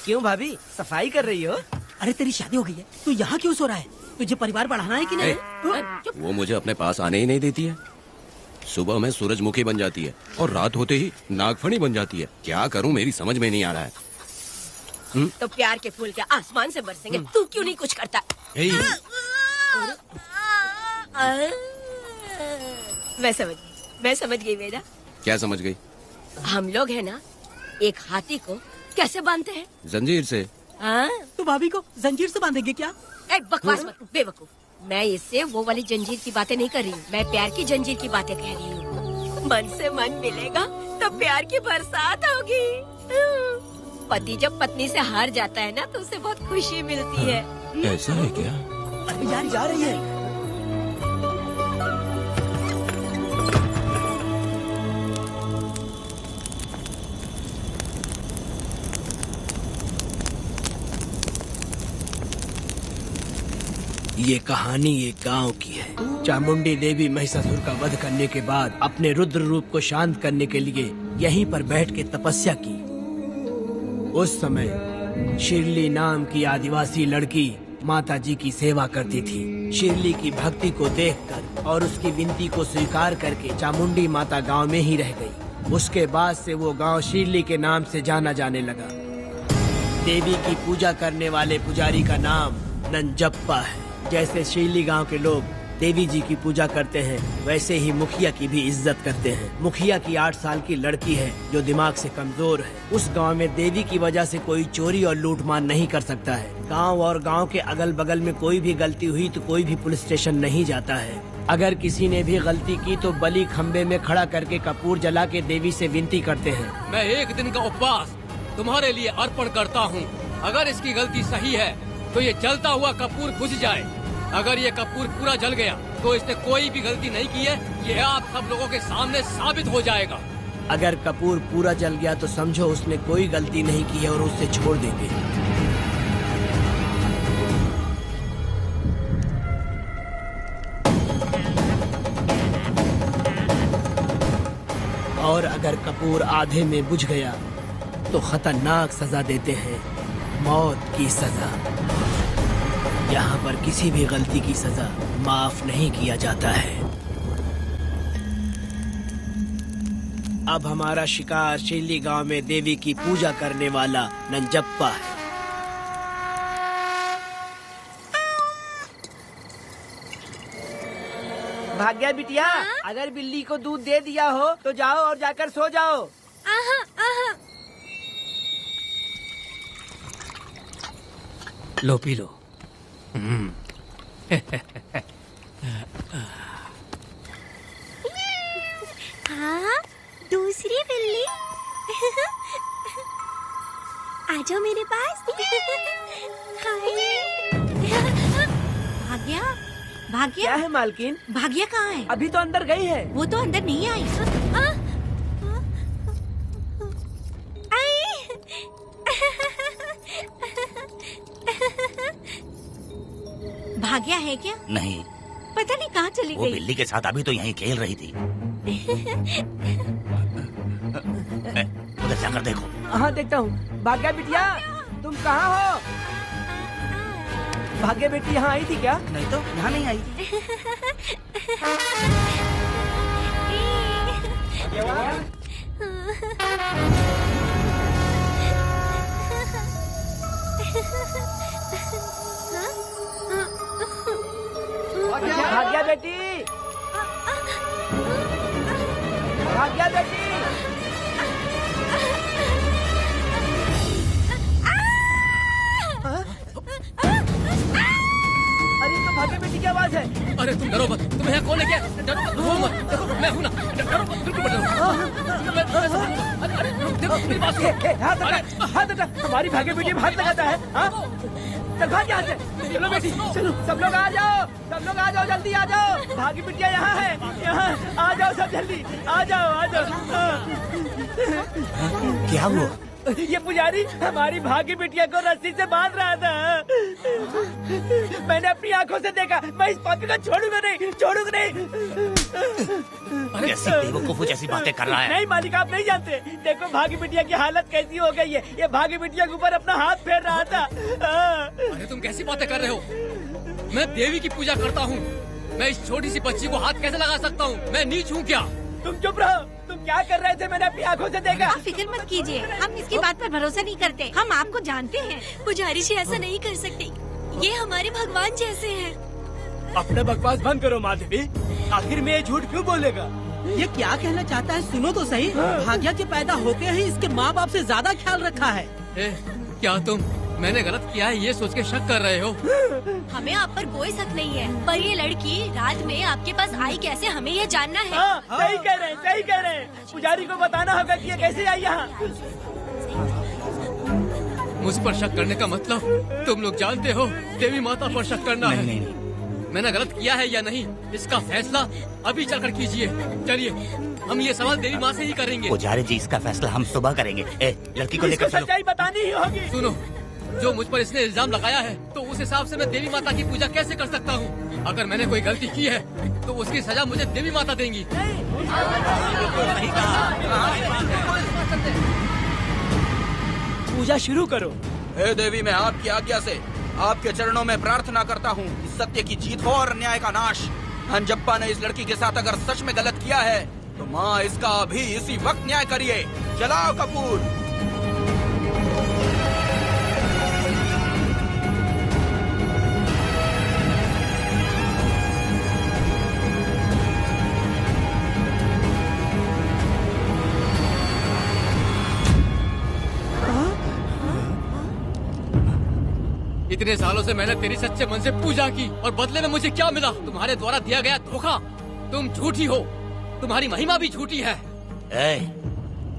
क्यों भाभी, सफाई कर रही हो? अरे तेरी शादी हो गई है, तू यहाँ क्यों सो रहा है? तुझे परिवार बढ़ाना है कि नहीं? वो मुझे अपने पास आने ही नहीं देती है। सुबह में सूरजमुखी बन जाती है और रात होते ही नागफनी बन जाती है। क्या करूँ, मेरी समझ में नहीं आ रहा है। तो प्यार के फूल क्या आसमान से बरसेंगे? तू क्यों नहीं कुछ करता? मैं समझ गई वेदा। क्या समझ गई? हम लोग है ना, एक हाथी को कैसे बांधते हैं? जंजीर से। तो भाभी को जंजीर से बांधेंगे क्या? बकवास मत, बेवकूफ। मैं इससे वो वाली जंजीर की बातें नहीं कर रही हूँ, मैं प्यार की जंजीर की बातें कह रही हूँ। मन से मन मिलेगा तो प्यार की बरसात होगी। पति जब पत्नी से हार जाता है ना तो उसे बहुत खुशी मिलती है। ऐसा है क्या? अरे यार जा रही है। ये कहानी एक गांव की है। चामुंडी देवी महिषासुर का वध करने के बाद अपने रुद्र रूप को शांत करने के लिए यहीं पर बैठ के तपस्या की। उस समय शिरली नाम की आदिवासी लड़की माता जी की सेवा करती थी। शिरली की भक्ति को देखकर और उसकी विनती को स्वीकार करके चामुंडी माता गांव में ही रह गई। उसके बाद से वो गांव शिरली के नाम से जाना जाने लगा। देवी की पूजा करने वाले पुजारी का नाम नंजप्पा है। जैसे शिरली गांव के लोग देवी जी की पूजा करते हैं, वैसे ही मुखिया की भी इज्जत करते हैं। मुखिया की 8 साल की लड़की है जो दिमाग से कमजोर है। उस गांव में देवी की वजह से कोई चोरी और लूटमार नहीं कर सकता है। गांव और गांव के अगल बगल में कोई भी गलती हुई तो कोई भी पुलिस स्टेशन नहीं जाता है। अगर किसी ने भी गलती की तो बलि खम्बे में खड़ा करके कपूर जला के देवी से विनती करते हैं। मैं 1 दिन का उपवास तुम्हारे लिए अर्पण करता हूँ। अगर इसकी गलती सही है तो ये जलता हुआ कपूर बुझ जाए। अगर ये कपूर पूरा जल गया तो इसने कोई भी गलती नहीं की है, ये आप सब लोगों के सामने साबित हो जाएगा। अगर कपूर पूरा जल गया तो समझो उसने कोई गलती नहीं की है और उसे छोड़ देंगे। और अगर कपूर आधे में बुझ गया तो खतरनाक सजा देते हैं, मौत की सजा। यहाँ पर किसी भी गलती की सजा माफ नहीं किया जाता है। अब हमारा शिकार शिरली गांव में देवी की पूजा करने वाला नंजप्पा है। भाग्या बिटिया, अगर बिल्ली को दूध दे दिया हो तो जाओ और जाकर सो जाओ। लो पी लो। हाँ, दूसरी बिल्ली। आ जाओ मेरे पास। भाग्या, भाग्या क्या है मालकिन? भाग्या कहाँ है? अभी तो अंदर गई है। वो तो अंदर नहीं आई। भाग्या है क्या? नहीं, पता नहीं कहाँ चली वो गई। बिल्ली के साथ अभी तो यहीं खेल रही थी। उधर जाकर देखो। हाँ देखता हूँ। भाग्या बिटिया, तुम कहाँ हो? भाग्या बेटी यहाँ आई थी क्या? नहीं तो यहाँ नहीं आई। भाग्या बेटी, भाग्या बेटी। अरे तो भाग्या बेटी की आवाज है। अरे तुम डरो मत, तुम्हें यहाँ कौन है क्या? डरो मत, रो मत, देखो मैं हूँ ना, डरो मत, बिल्कुल मत डरो। अरे देखो मेरी बात सुनो। हाथ हटा, हमारी भाग्य बेटी में हाथ लगाता है। चल भाग यहाँ से। चलो बेटी, चलो सब लोग आ जाओ, सब लोग आ जाओ, जल्दी आ जाओ। भाग्य बिटिया यहाँ है, यहाँ आ जाओ सब जल्दी, आ जाओ आ जाओ। क्या हुआ? ये पुजारी हमारी भाग्य बिटिया को रस्सी से बांध रहा था। मैंने अपनी आंखों से देखा, मैं इस पापी को छोड़ूंगा नहीं, छोड़ूंगा नहीं। कैसी बेवकूफों जैसी बातें कर रहा है? नहीं मालिक, आप नहीं जानते। देखो भाग्य बिटिया की हालत कैसी हो गई है। ये भाग्य बिटिया के ऊपर अपना हाथ फेर रहा था। अरे तुम कैसी बातें कर रहे हो? मैं देवी की पूजा करता हूँ, मैं इस छोटी सी बच्ची को हाथ कैसे लगा सकता हूँ? मैं नीच हूँ क्या? तुम चुप रहो, तुम क्या कर रहे थे? मैंने अपनी आंखों से देखा। आप फिक्र मत कीजिए, हम इसकी बात पर भरोसा नहीं करते, हम आपको जानते हैं। पुजारी जी ऐसा नहीं कर सकते, ये हमारे भगवान जैसे हैं। अपना बकवास बंद करो माँ देवी, आखिर में ये झूठ क्यों बोलेगा? ये क्या कहना चाहता है सुनो तो सही। भाग्या के पैदा होते ही इसके माँ बाप से ज्यादा ख्याल रखा है। क्या तुम मैंने गलत किया है ये सोच के शक कर रहे हो? हमें आप पर कोई शक नहीं है, पर ये लड़की रात में आपके पास आई कैसे, हमें ये जानना है। सही कह रहे हैं, सही कह रहे हैं। पुजारी को बताना होगा कि ये कैसे आई यहाँ। मुझ पर शक करने का मतलब तुम लोग जानते हो, देवी माता पर शक करना है। नहीं। मैंने गलत किया है या नहीं, इसका फैसला अभी चलकर कीजिए। चलिए हम ये सवाल देवी माँ से ही करेंगे। पुजारी जी, इसका फैसला हम सुबह करेंगे। लड़की को लेकर चलो। सच्चाई बतानी ही होगी। सुनो, जो मुझ पर इसने इल्जाम लगाया है, तो उस हिसाब से मैं देवी माता की पूजा कैसे कर सकता हूँ? अगर मैंने कोई गलती की है तो उसकी सजा मुझे देवी माता देंगी। पूजा शुरू करो। हे देवी, मैं आपकी आज्ञा से आपके चरणों में प्रार्थना करता हूँ, सत्य की जीत हो और न्याय का नाश। अंजप्पा ने इस लड़की के साथ अगर सच में गलत किया है तो माँ इसका अभी इसी वक्त न्याय करिए। जलाओ कपूर। इतने सालों से मैंने तेरी सच्चे मन से पूजा की और बदले में मुझे क्या मिला? तुम्हारे द्वारा दिया गया धोखा। तुम झूठी हो, तुम्हारी महिमा भी झूठी है।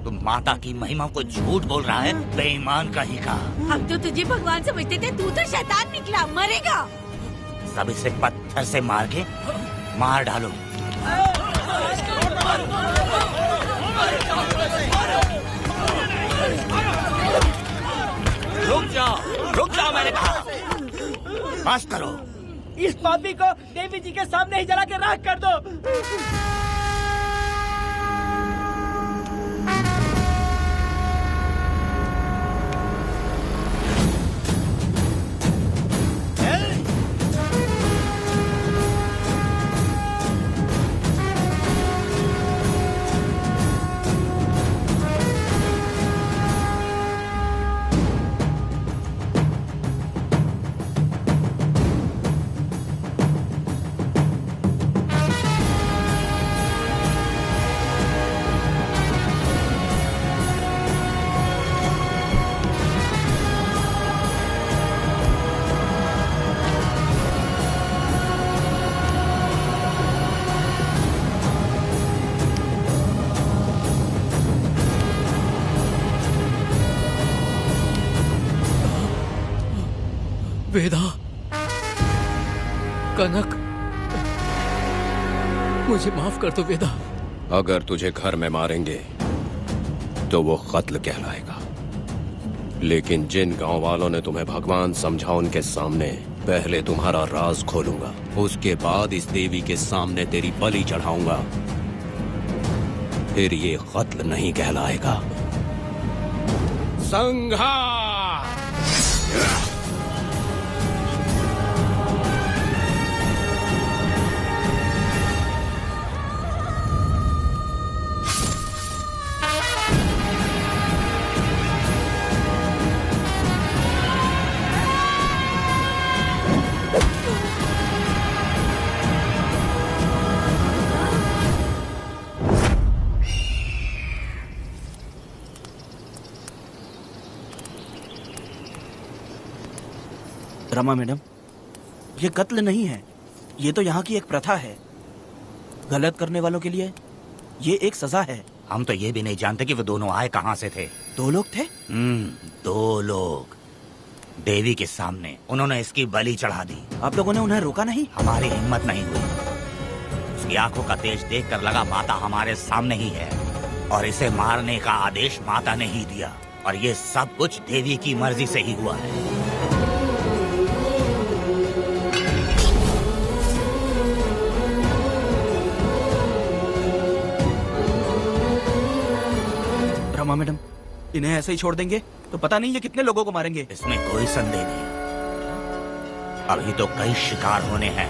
तुम माता की महिमा को झूठ बोल रहा है, बेईमान कहीं का। हम तो तुझे भगवान समझते थे, तू तो शैतान निकला, मरेगा। सब इसे पत्थर से मार के मार डालो। रुक जाओ मैंने कहा। बस करो। इस पापी को देवी जी के सामने ही जला के राख कर दो। वेदा, कनक, मुझे माफ कर दो वेदा। अगर तुझे घर में मारेंगे तो वो कत्ल कहलाएगा, लेकिन जिन गांव वालों ने तुम्हें भगवान समझा उनके सामने पहले तुम्हारा राज खोलूंगा, उसके बाद इस देवी के सामने तेरी बलि चढ़ाऊंगा, फिर ये कत्ल नहीं कहलाएगा। संघार! रमा मैडम, ये कत्ल नहीं है, ये तो यहाँ की एक प्रथा है। गलत करने वालों के लिए ये एक सजा है। हम तो ये भी नहीं जानते कि वो दोनों आए कहाँ से थे। 2 लोग थे? 2 लोग देवी के सामने, उन्होंने इसकी बलि चढ़ा दी। आप लोगों ने उन्हें रोका नहीं? हमारी हिम्मत नहीं हुई। उसकी आंखों का तेज देखकर लगा माता हमारे सामने ही है और इसे मारने का आदेश माता ने ही दिया, और ये सब कुछ देवी की मर्जी से ही हुआ है। रमा मैडम, इन्हें ऐसे ही छोड़ देंगे तो पता नहीं ये कितने लोगों को मारेंगे। इसमें कोई संदेह नहीं, अभी तो कई शिकार होने हैं।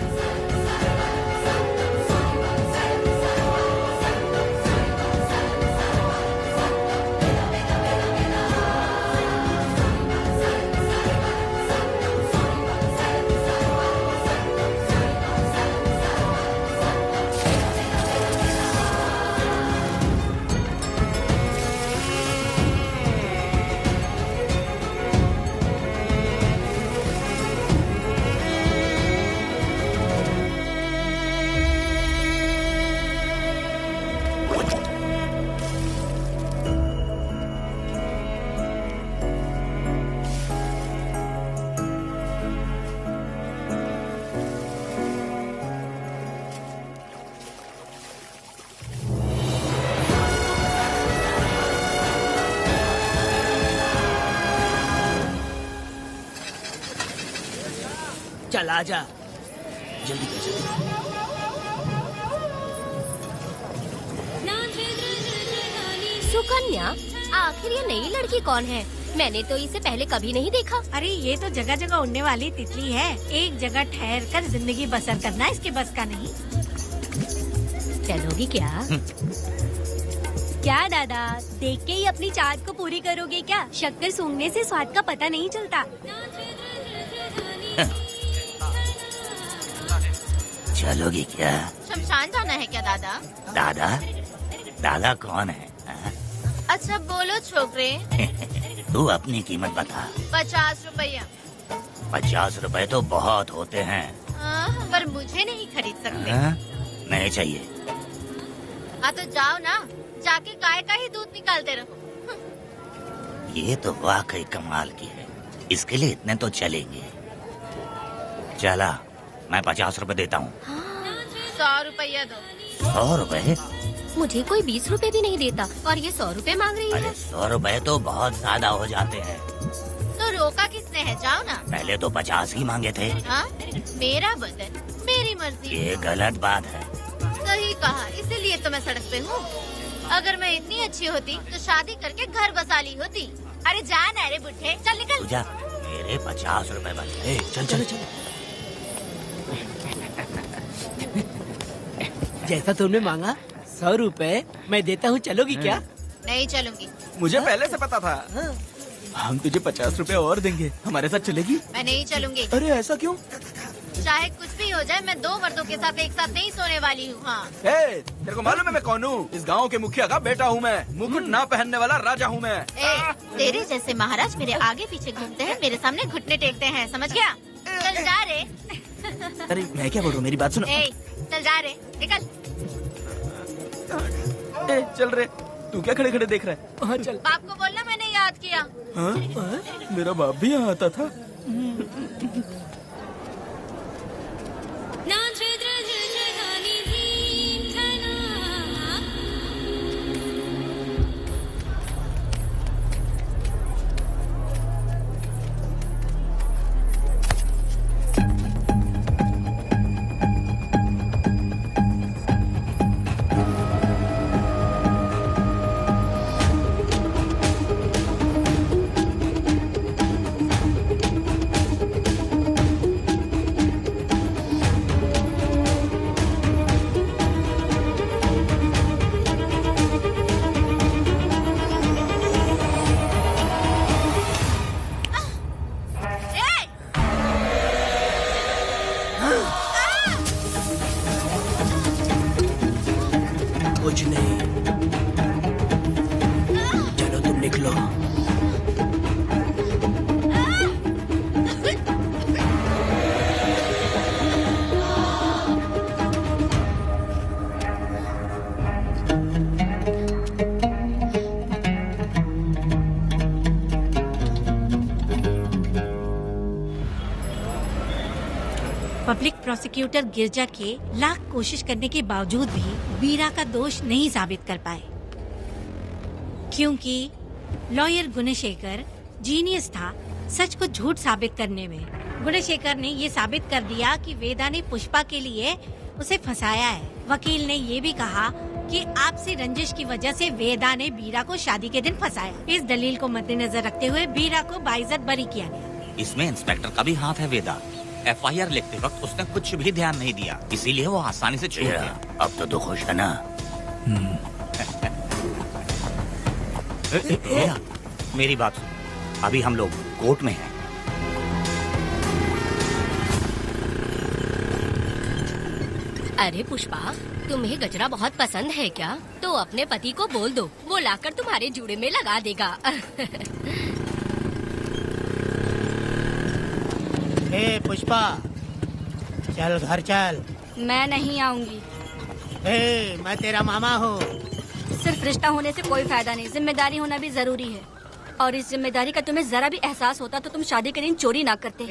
चल आजा, जल्दी कर जल्दी। सुकन्या, आखिर ये नई लड़की कौन है? मैंने तो इसे पहले कभी नहीं देखा। अरे ये तो जगह जगह उड़ने वाली तितली है। एक जगह ठहर कर जिंदगी बसर करना इसके बस का नहीं। चलोगी क्या? क्या दादा, देख के ही अपनी चाहत को पूरी करोगे क्या? शक्कर सूंघने से स्वाद का पता नहीं चलता। चलोगी क्या? शमशान जाना है क्या दादा? दादा? दादा कौन है? अच्छा बोलो छोकरे। तू अपनी कीमत बता। 50 रुपया। 50 रुपए तो बहुत होते हैं। पर मुझे नहीं खरीद सकते। नहीं चाहिए। हाँ तो जाओ ना, जाके गाय का ही दूध निकालते रहो। ये तो वाकई कमाल की है, इसके लिए इतने तो चलेंगे। चला, मैं 50 रुपए देता हूँ। 100 रुपया दो। 100 रुपए? मुझे कोई 20 रुपए भी नहीं देता और ये 100 रुपए मांग रही है। अरे 100 रुपए तो बहुत ज्यादा हो जाते हैं। तो रोका किसने है? जाओ ना। पहले तो 50 ही मांगे थे। हाँ? मेरा बदन, मेरी मर्जी। ये गलत बात है। सही कहा, इसीलिए तो मैं सड़क पे हूँ। अगर मैं इतनी अच्छी होती तो शादी करके घर बसा ली होती। अरे जा ना रे बुढ़े, चल निकल। जा, मेरे 50 रुपए बचे। चल चल चल। जैसा तुमने मांगा 100 रुपए मैं देता हूँ, चलोगी क्या? नहीं चलूंगी। मुझे पहले से पता था। हम तुझे 50 रुपए और देंगे, हमारे साथ चलेगी? मैं नहीं चलूंगी। अरे ऐसा क्यों? चाहे कुछ भी हो जाए, मैं 2 मर्दों के साथ एक साथ नहीं सोने वाली हूँ। हाँ। तेरे को मालूम है मैं कौन हूँ? इस गांव के मुखिया का बेटा हूँ मैं। मुकुट ना पहनने वाला राजा हूँ मैं। तेरे जैसे महाराज मेरे आगे पीछे घूमते हैं, मेरे सामने घुटने टेकते हैं, समझ गया? चल जा रे। अरे मैं क्या बोल रहा हूँ, मेरी बात सुनो। चल जा रे, निकल। चल रे, तू क्या खड़े खड़े देख रहा है? हाँ चल। बाप को बोलना मैंने याद किया। हाँ? मेरा बाप भी यहाँ आता था। कुछ नहीं, चलो तुम निकलो। प्रोसिक्यूटर गिरजा के लाख कोशिश करने के बावजूद भी वीरा का दोष नहीं साबित कर पाए, क्योंकि लॉयर गुणशेखर जीनियस था सच को झूठ साबित करने में। गुणशेखर ने ये साबित कर दिया कि वेदा ने पुष्पा के लिए उसे फंसाया है। वकील ने ये भी कहा कि आपसी रंजिश की वजह से वेदा ने वीरा को शादी के दिन फंसाया। इस दलील को मद्देनजर रखते हुए वीरा को बाइज्जत बरी किया गया। इसमें इंस्पेक्टर का भी हाथ है वेदा। FIR लिखते वक्त उसने कुछ भी ध्यान नहीं दिया, इसीलिए वो आसानी से छूट गया। अब तो खुश है ना? वेदा, मेरी बात सुन, अभी हम लोग कोर्ट में हैं। अरे पुष्पा, तुम्हें गजरा बहुत पसंद है क्या? तो अपने पति को बोल दो, वो लाकर तुम्हारे जूड़े में लगा देगा। ए पुष्पा, चल घर चल। मैं नहीं आऊंगी। ए, मैं तेरा मामा हूँ। सिर्फ रिश्ता होने से कोई फायदा नहीं, जिम्मेदारी होना भी जरूरी है। और इस जिम्मेदारी का तुम्हें जरा भी एहसास होता तो तुम शादी के दिन चोरी ना करते।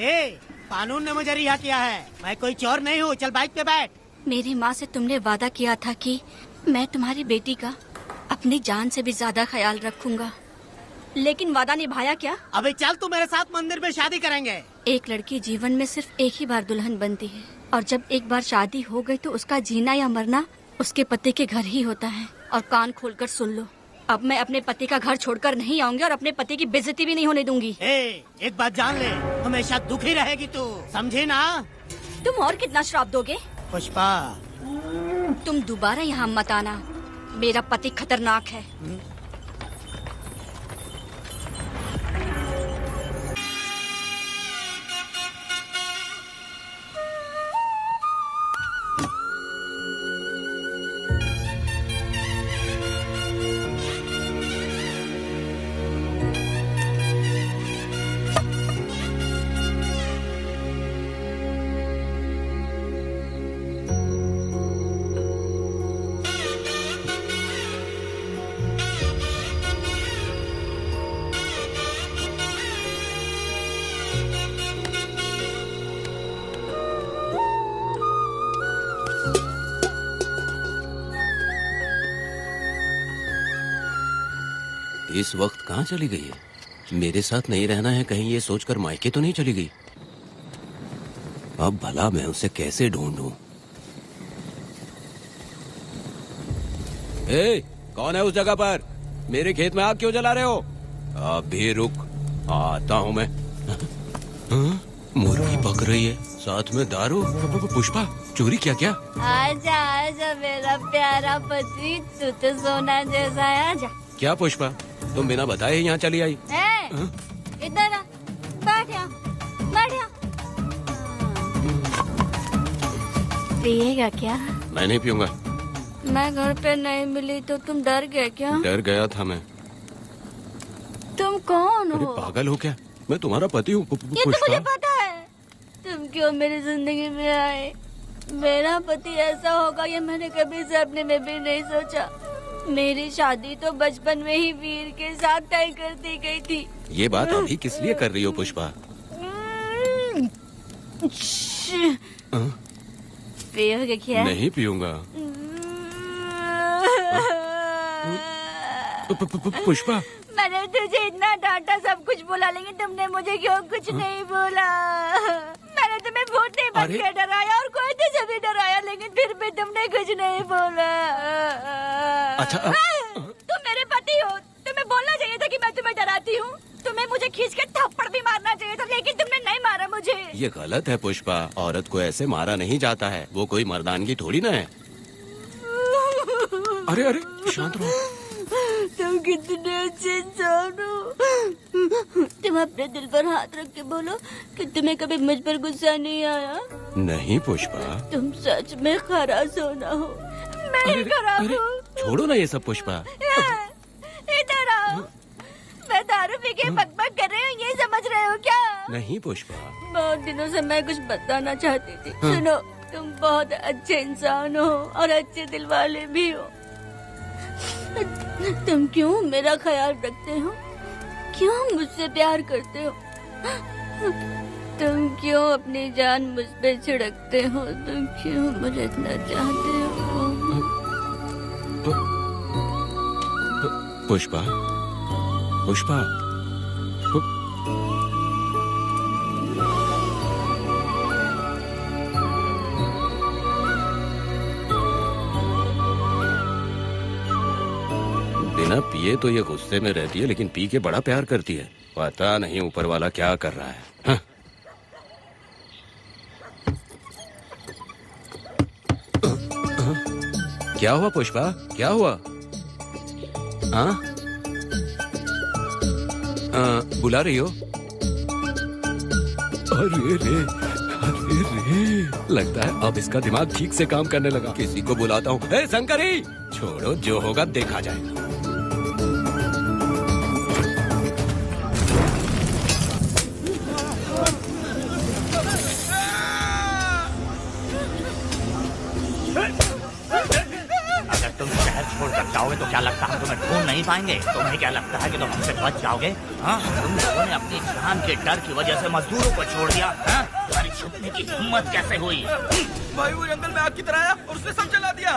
कानून ने मुझे रिहा किया है, मैं कोई चोर नहीं हूँ। चल बाइक पे बैठ। मेरी माँ से तुमने वादा किया था कि मैं तुम्हारी बेटी का अपनी जान से भी ज्यादा ख्याल रखूंगा, लेकिन वादा निभाया क्या? अबे चल, तू मेरे साथ मंदिर में शादी करेंगे। एक लड़की जीवन में सिर्फ एक ही बार दुल्हन बनती है, और जब एक बार शादी हो गई तो उसका जीना या मरना उसके पति के घर ही होता है। और कान खोलकर सुन लो, अब मैं अपने पति का घर छोड़कर नहीं आऊंगी और अपने पति की बेइज्जती भी नहीं होने दूंगी। एक बात जान ले, हमेशा दुखी रहेगी तू, समझी ना? तुम और कितना श्राप दोगे? पुष्पा, तुम दोबारा यहाँ मत आना, मेरा पति खतरनाक है। इस वक्त कहाँ चली गई है? मेरे साथ नहीं रहना है कहीं ये सोचकर मायके तो नहीं चली गई? अब भला मैं उसे कैसे ढूंढूं? ए, कौन है उस जगह पर? मेरे खेत में आग क्यों जला रहे हो? अभी रुक, आता हूँ मैं। मुर्गी पक रही है, साथ में दारू। पुष्पा, चोरी क्या? क्या? आजा आजा मेरा प्यारा पति, तू तो सोना जैसा है। आजा। क्या पुष्पा, तुम बिना बताए ही यहाँ चली आई? इधर आ, बैठ यहाँ, बैठ यहाँ। पिएगा क्या? मैं नहीं पीऊंगा। मैं घर पे नहीं मिली तो तुम डर गए क्या? डर गया था मैं। तुम कौन अरे हो? पागल हो क्या? मैं तुम्हारा पति हूँ। ये तो मुझे पता है। तुम क्यों मेरी जिंदगी में आए? मेरा पति ऐसा होगा ये मैंने कभी सपने में भी नहीं सोचा। मेरी शादी तो बचपन में ही वीर के साथ तय कर दी गई थी। ये बात अभी किस लिए कर रही हो पुष्पा? पियोगे क्या? नहीं पीऊंगा। पुष्पा, मैंने तुझे इतना डांटा, सब कुछ बोला, लेकिन तुमने मुझे क्यों कुछ नहीं बोला? मैंने तुम्हें भूत नहीं बन के डराया और कोई तुझे भी डराया, लेकिन फिर भी तुमने कुछ नहीं बोला। अच्छा, तुम मेरे पति हो, तुम्हें बोलना चाहिए था कि मैं तुम्हें डराती हूँ। तुम्हें मुझे खींच के थप्पड़ भी मारना चाहिए था, लेकिन तुमने नहीं मारा मुझे। ये गलत है पुष्पा, औरत को ऐसे मारा नहीं जाता है, वो कोई मर्दानगी थोड़ी ना है। अरे अरे शांत रहो। तुम कितने अच्छे इंसान हो। तुम अपने दिल पर हाथ रख के बोलो कि तुम्हें कभी मुझ पर गुस्सा नहीं आया। नहीं पुष्पा, तुम सच में खरा सोना हो। मैं खराब हूँ। छोड़ो ना ये सब पुष्पा। इधर आओ। मैं दारू पी के बकबक कर रही हूँ, ये समझ रहे हो क्या? नहीं पुष्पा, बहुत दिनों से मैं कुछ बताना चाहती थी। सुनो, तुम बहुत अच्छे इंसान हो और अच्छे दिल वाले भी हो। तुम क्यों मेरा ख्याल रखते हो? क्यों मुझसे प्यार करते हो? तुम क्यों अपनी जान मुझ पे छिड़कते हो? तुम क्यों मुझे इतना चाहते हो? पुष्पा, पुष्पा, बिना पिए तो ये गुस्से में रहती है, लेकिन पी के बड़ा प्यार करती है। पता नहीं ऊपर वाला क्या कर रहा है। हाँ? क्या हुआ पुष्पा, क्या हुआ? हाँ? बुला रही हो? अरे रे, अरे रे, लगता है अब इसका दिमाग ठीक से काम करने लगा। किसी को बुलाता हूँ। ए शंकरी, छोड़ो, जो होगा देखा जाएगा। जाओगे तो क्या लगता है तुम्हें ढूंढ नहीं पाएंगे? तुम्हें क्या लगता है कि तुम हमसे बच जाओगे? हाँ, तुम लोगों ने अपनी जान के डर की वजह से मजदूरों को छोड़ दिया। हाँ? तुम्हारी छुपने की हिम्मत कैसे हुई? भाई वो जंगल में आग की तरह आया और उसने सब जला दिया।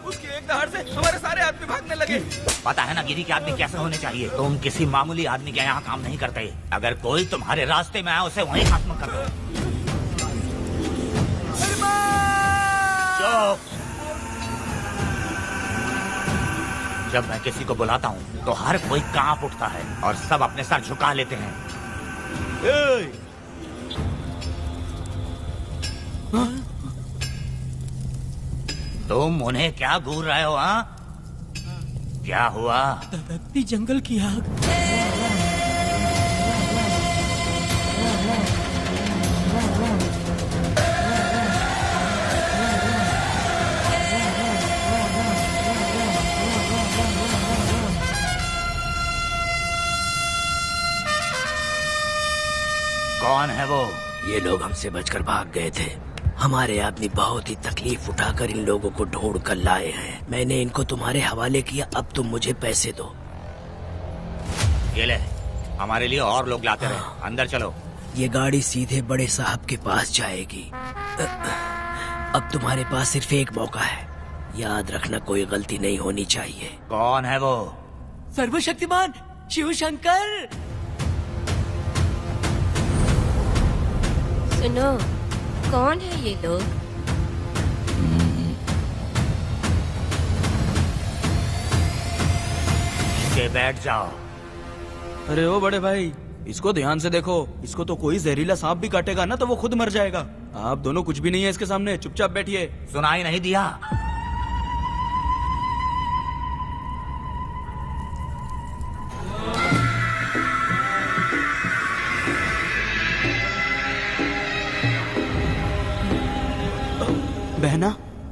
उसके एक दहाड़ से हमारे सारे आदमी भागने लगे। पता है ना गिरी के आदमी कैसे होने चाहिए? तुम किसी मामूली आदमी के यहाँ काम नहीं करते। अगर कोई तुम्हारे रास्ते में आए उसे वहीं खत्म कर दो। जब मैं किसी को बुलाता हूँ तो हर कोई कांप उठता है और सब अपने सर झुका लेते हैं। तुम उन्हें क्या घूर रहे हो? हाँ, क्या हुआ? दबकती जंगल की आग। कौन है वो? ये लोग हमसे बचकर भाग गए थे। हमारे आदमी बहुत ही तकलीफ उठाकर इन लोगों को ढूंढ कर लाए हैं। मैंने इनको तुम्हारे हवाले किया, अब तुम मुझे पैसे दो। ये ले, हमारे लिए और लोग लाते रहे। अंदर चलो। ये गाड़ी सीधे बड़े साहब के पास जाएगी। अब तुम्हारे पास सिर्फ एक मौका है, याद रखना कोई गलती नहीं होनी चाहिए। कौन है वो? सर्वशक्तिमान शिव शंकर। सुनो, कौन है ये लोग? के बैठ जाओ। अरे ओ बड़े भाई, इसको ध्यान से देखो। इसको तो कोई जहरीला सांप भी काटेगा ना तो वो खुद मर जाएगा। आप दोनों कुछ भी नहीं है इसके सामने, चुपचाप बैठिए। सुनाई नहीं दिया? बहना,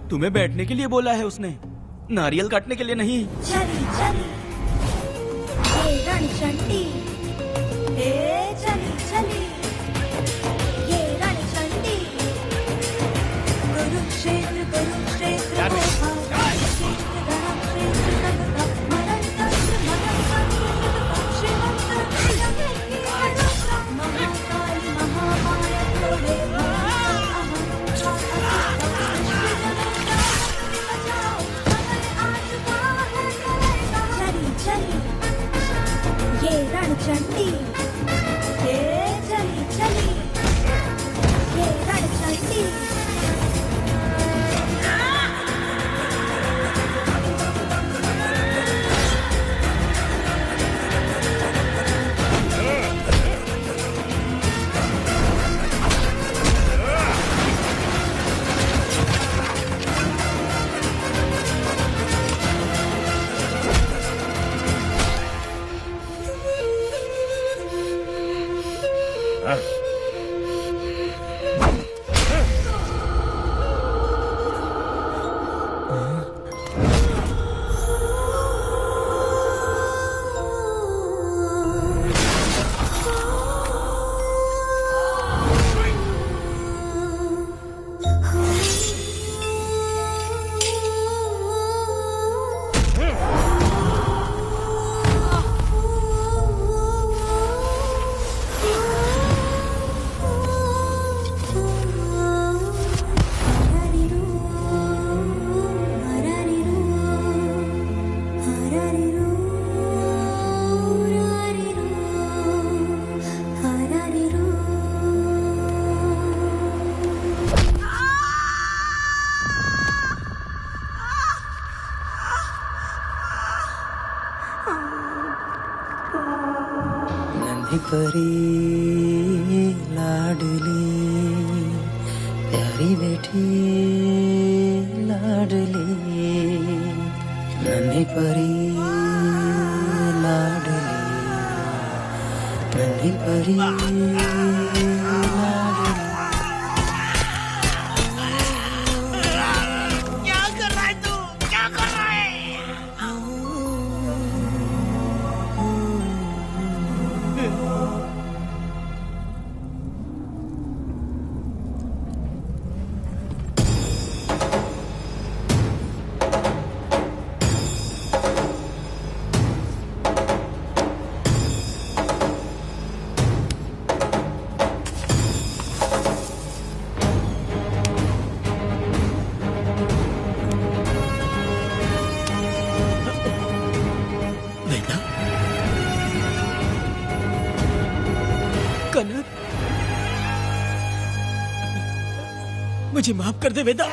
तुम्हें बैठने के लिए बोला है उसने, नारियल काटने के लिए नहीं। चली चली ये रणचंडी, चली चली ये रणचंडी, कुरुक्षेत्र कुरुक्षेत्र ये रण परी लाडली प्यारी बेटी लाडली नन्ही परी लाडली नन्ही परी क्या कर रहा है तू? क्या कर रहा है? वेदा, कनक, मुझे माफ कर दे वेदा।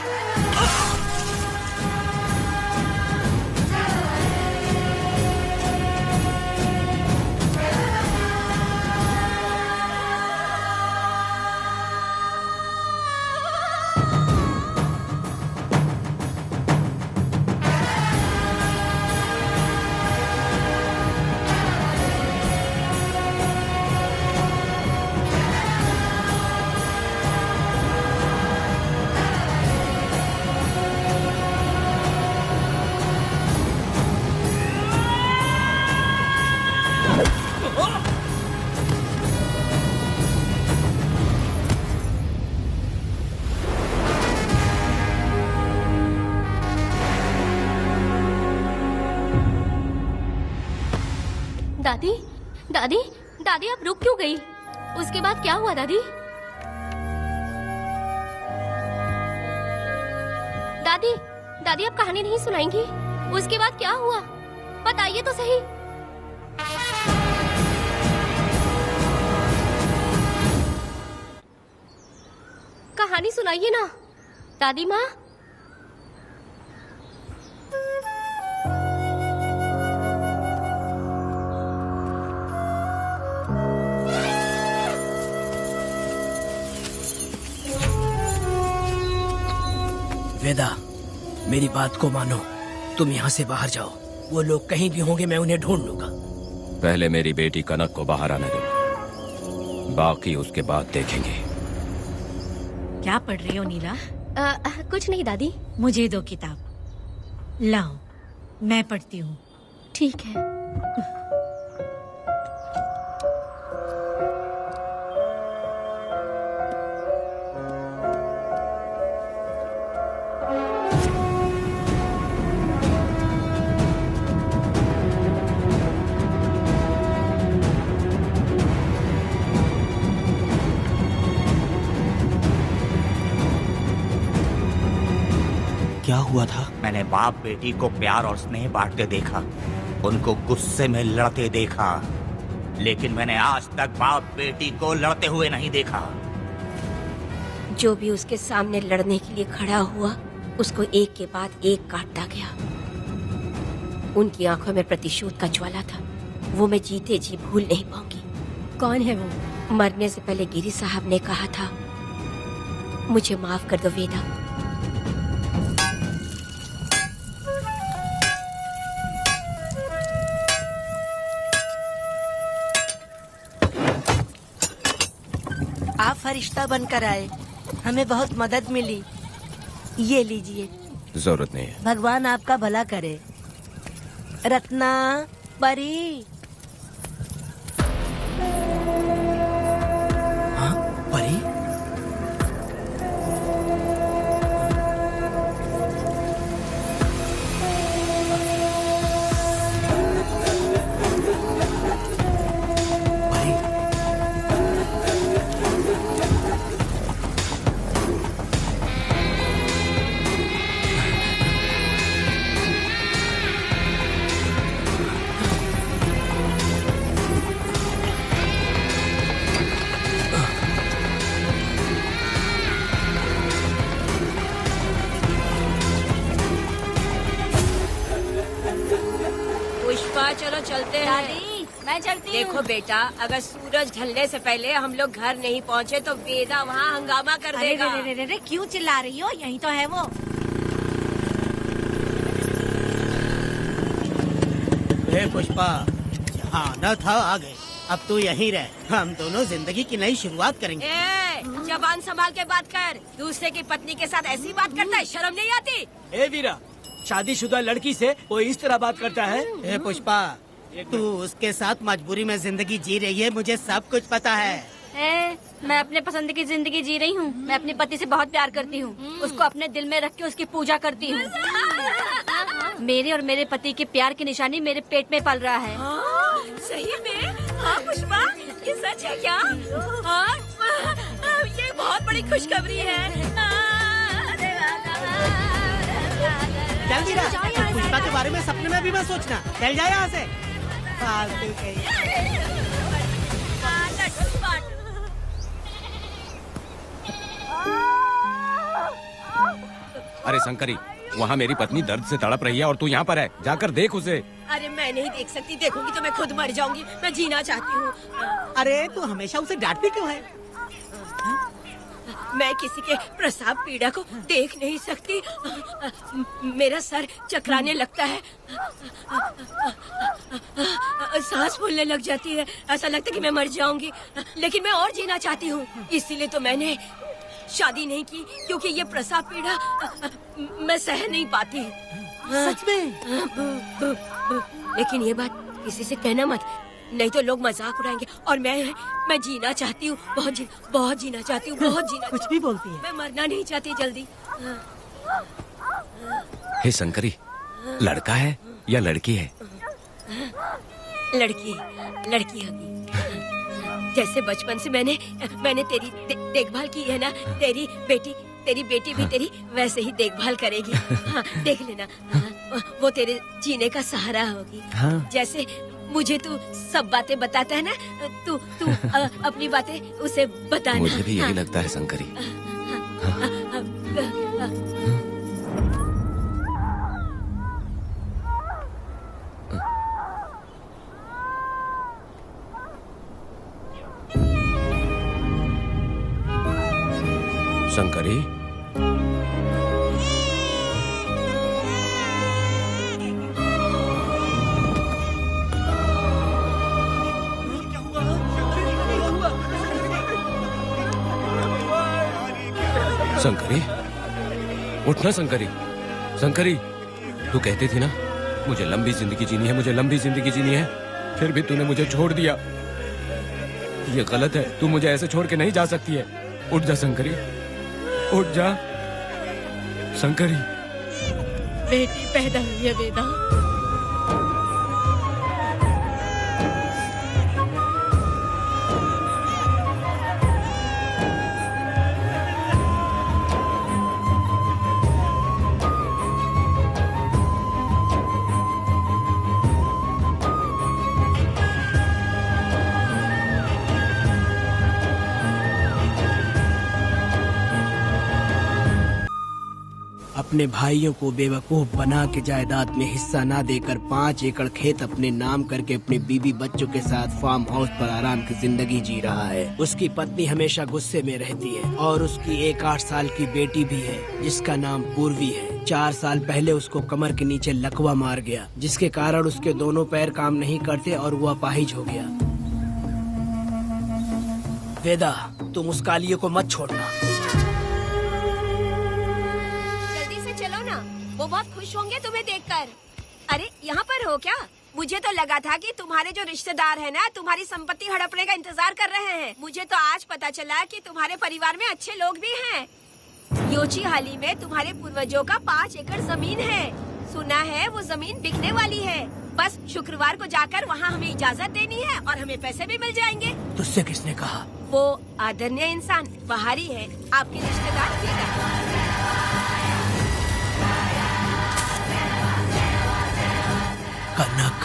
दादी, दादी, दादी आप रुक क्यों गई? उसके बाद क्या हुआ दादी? दादी, दादी आप कहानी नहीं सुनाएंगी? उसके बाद क्या हुआ? बताइए तो सही। कहानी सुनाइए ना, दादी माँ। वेदा, मेरी बात को मानो, तुम यहाँ से बाहर जाओ। वो लोग कहीं भी होंगे, मैं उन्हें ढूंढ लूंगा। पहले मेरी बेटी कनक को बाहर आने दो, बाकी उसके बाद देखेंगे। क्या पढ़ रही हो नीला? कुछ नहीं दादी। मुझे दो किताब लाओ, मैं पढ़ती हूँ। ठीक है। क्या हुआ था? मैंने बाप बेटी को प्यार और स्नेह बांटते देखा, उनको गुस्से में लड़ते देखा, लेकिन मैंने आज तक बाप बेटी को लड़ते हुए नहीं देखा। जो भी उसके सामने लड़ने के लिए खड़ा हुआ, उसको एक के बाद एक काटता गया। उनकी आंखों में प्रतिशोध का ज्वाला था, वो मैं जीते जी भूल नहीं पाऊंगी। कौन है वो? मरने से पहले गिरी साहब ने कहा था, मुझे माफ कर दो वेदा। आप फरिश्ता बनकर आए, हमें बहुत मदद मिली। ये लीजिए। जरूरत नहीं है। भगवान आपका भला करे। रत्ना, परी। हाँ, परी? पुष्पा, चलो चलते हैं। दादी, मैं चलती देखो हूँ। बेटा, अगर सूरज ढलने से पहले हम लोग घर नहीं पहुँचे तो वेदा वहाँ हंगामा कर अरे देगा। रे रे रे रे, क्यों चिल्ला रही हो? यही तो है वो। हे पुष्पा, जहाँ आना था आ गए। अब तू यहीं रह, हम दोनों जिंदगी की नई शुरुआत करेंगे। ए, जबान संभाल के बात कर। दूसरे की पत्नी के साथ ऐसी बात करता है, शर्म नहीं आती? ए वीरा, शादीशुदा लड़की से कोई इस तरह बात करता है? हे पुष्पा, तू उसके साथ मजबूरी में जिंदगी जी रही है, मुझे सब कुछ पता है। मैं अपने पसंद की जिंदगी जी रही हूँ। मैं अपने पति से बहुत प्यार करती हूँ। उसको अपने दिल में रख के उसकी पूजा करती हूँ। मेरे और मेरे पति के प्यार की निशानी मेरे पेट में पल रहा है। सही में? हाँ पुष्पा, ये सच है क्या? हाँ, ये बहुत बड़ी खुशखबरी है। चल वीरा, पुष्पा के बारे में सपने में भी मत सोचना। चल जा यहाँ से। फालतू कहीं। अरे शंकरी, वहाँ मेरी पत्नी दर्द से तड़प रही है और तू यहाँ पर है। जाकर देख उसे। अरे मैं नहीं देख सकती, देखूंगी तो मैं खुद मर जाऊंगी। मैं जीना चाहती हूँ। अरे तू हमेशा उसे डांटती क्यों है? मैं किसी के प्रसाव पीड़ा को देख नहीं सकती। मेरा सर चकराने लगता है, सांस फूलने लग जाती है, ऐसा लगता है कि मैं मर जाऊंगी। लेकिन मैं और जीना चाहती हूँ, इसीलिए तो मैंने शादी नहीं की, क्योंकि ये प्रसाव पीड़ा मैं सह नहीं पाती। सच में? लेकिन ये बात किसी से कहना मत, नहीं तो लोग मजाक उड़ाएंगे। और मैं जीना चाहती हूँ, बहुत जीना चाहती हूँ, बहुत जीना। कुछ भी बोलती है। मैं मरना नहीं चाहती जल्दी। हे शंकरी, लड़का है या लड़की है? लड़की होगी। जैसे बचपन से मैंने तेरी देखभाल की है ना, तेरी बेटी भी तेरी वैसे ही देखभाल करेगी। हाँ, देख लेना। हाँ, वो तेरे जीने का सहारा होगी। हाँ। जैसे मुझे तू सब बातें बताता है ना, तू अपनी बातें उसे बताना। मुझे भी यही हाँ। लगता है शंकरी। शंकरी, शंकरी, उठना शंकरी। शंकरी, तू कहती थी ना मुझे लंबी जिंदगी जीनी है, मुझे लंबी जिंदगी जीनी है, फिर भी तूने मुझे छोड़ दिया। ये गलत है, तू मुझे ऐसे छोड़ के नहीं जा सकती है। उठ जा शंकरी, उठ जा शंकरी। बेटी पैदा हुई है वेदा। अपने भाइयों को बेवकूफ बना के जायदाद में हिस्सा ना देकर 5 एकड़ खेत अपने नाम करके अपने बीवी बच्चों के साथ फार्म हाउस पर आराम की जिंदगी जी रहा है। उसकी पत्नी हमेशा गुस्से में रहती है और उसकी एक 8 साल की बेटी भी है जिसका नाम पूर्वी है। 4 साल पहले उसको कमर के नीचे लकवा मार गया, जिसके कारण उसके दोनों पैर काम नहीं करते और वो अपाहिज हो गया। वेदा, तुम उस कालिये को मत छोड़ना। चलो ना, वो बहुत खुश होंगे तुम्हें देखकर। अरे यहाँ पर हो क्या? मुझे तो लगा था कि तुम्हारे जो रिश्तेदार हैं ना, तुम्हारी संपत्ति हड़पने का इंतजार कर रहे हैं। मुझे तो आज पता चला कि तुम्हारे परिवार में अच्छे लोग भी हैं। योची हाली में तुम्हारे पूर्वजों का 5 एकड़ जमीन है। सुना है वो जमीन बिकने वाली है। बस शुक्रवार को जाकर वहाँ हमें इजाजत देनी है और हमें पैसे भी मिल जाएंगे। तुझसे किसने कहा? वो आदरणीय इंसान बाहरी है, आपके रिश्तेदार भी है। कनक,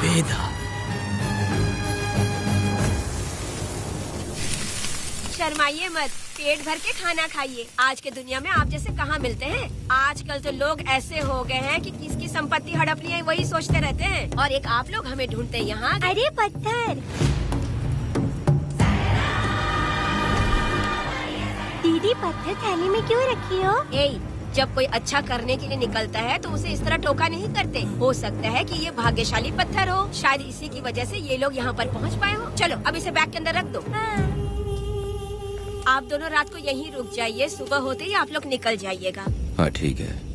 वेदा, शर्माइए मत, पेट भर के खाना खाइए। आज के दुनिया में आप जैसे कहाँ मिलते हैं। आजकल तो लोग ऐसे हो गए हैं कि किसकी संपत्ति हड़प ली है वही सोचते रहते हैं। और एक आप लोग हमें ढूंढते हैं यहाँ। अरे पत्थर, दीदी पत्थर थैली में क्यों रखी हो? जब कोई अच्छा करने के लिए निकलता है तो उसे इस तरह टोका नहीं करते। हो सकता है कि ये भाग्यशाली पत्थर हो, शायद इसी की वजह से ये लोग यहाँ पर पहुँच पाए हो। चलो अब इसे बैग के अंदर रख दो। आप दोनों रात को यहीं रुक जाइए, सुबह होते ही आप लोग निकल जाइएगा। हाँ ठीक है।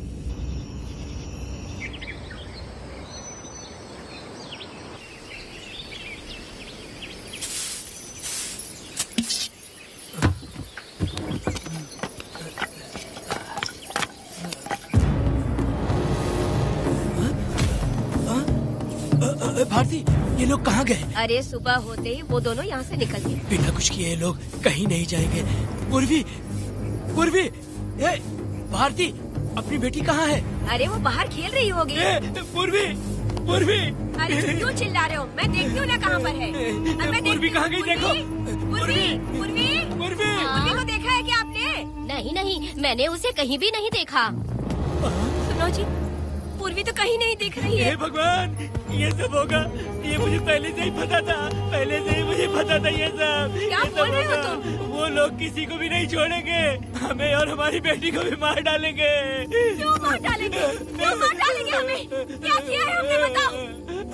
भारती, ये लोग कहाँ गए? अरे सुबह होते ही वो दोनों यहाँ से निकल गए। बिना कुछ किए ये लोग कहीं नहीं जाएंगे। पूर्वी, पूर्वी, ए, भारती, अपनी बेटी कहाँ है? अरे वो बाहर खेल रही होगी। पूर्वी, पूर्वी। अरे क्यों चिल्ला रहे हो? मैं देखती हूँ ना कहाँ पर है। पूर्वी कहाँ गई? देखो। पूर्वी, पूर्वी, पूर्वी को देखा है क्या आपने? नहीं, मैंने उसे कहीं भी नहीं देखा। सुनो जी, पूर्वी तो कहीं नहीं दिख रही है। हे भगवान, ये सब होगा, ये मुझे पहले से ही पता था। पहले से ही मुझे पता था ये सब। क्या बोल रहे हो तुम? वो लोग किसी को भी नहीं छोड़ेंगे, हमें और हमारी बेटी को भी मार डालेंगे। क्यों मार डालेंगे? क्यों मार डालेंगे हमें? क्या किया है हमने बताओ?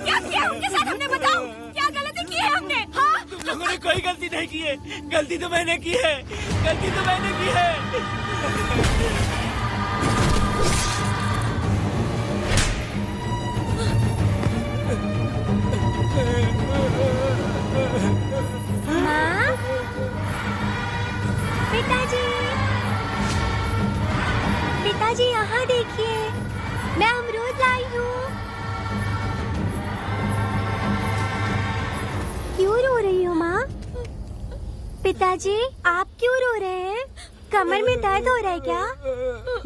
क्या किया है उनके साथ हमने बताओ? क्या गलती की है हमने? हाँ? तुम लोगों ने कोई गलती नहीं की है। गलती तो मैंने की है, गलती तो मैंने की है। माँ, पिताजी, पिताजी यहाँ देखिए, मैं अमरूद लाई हूँ। क्यों रो रही हो माँ? पिताजी, आप क्यों रो रहे हैं? कमर में दर्द हो रहा है क्या?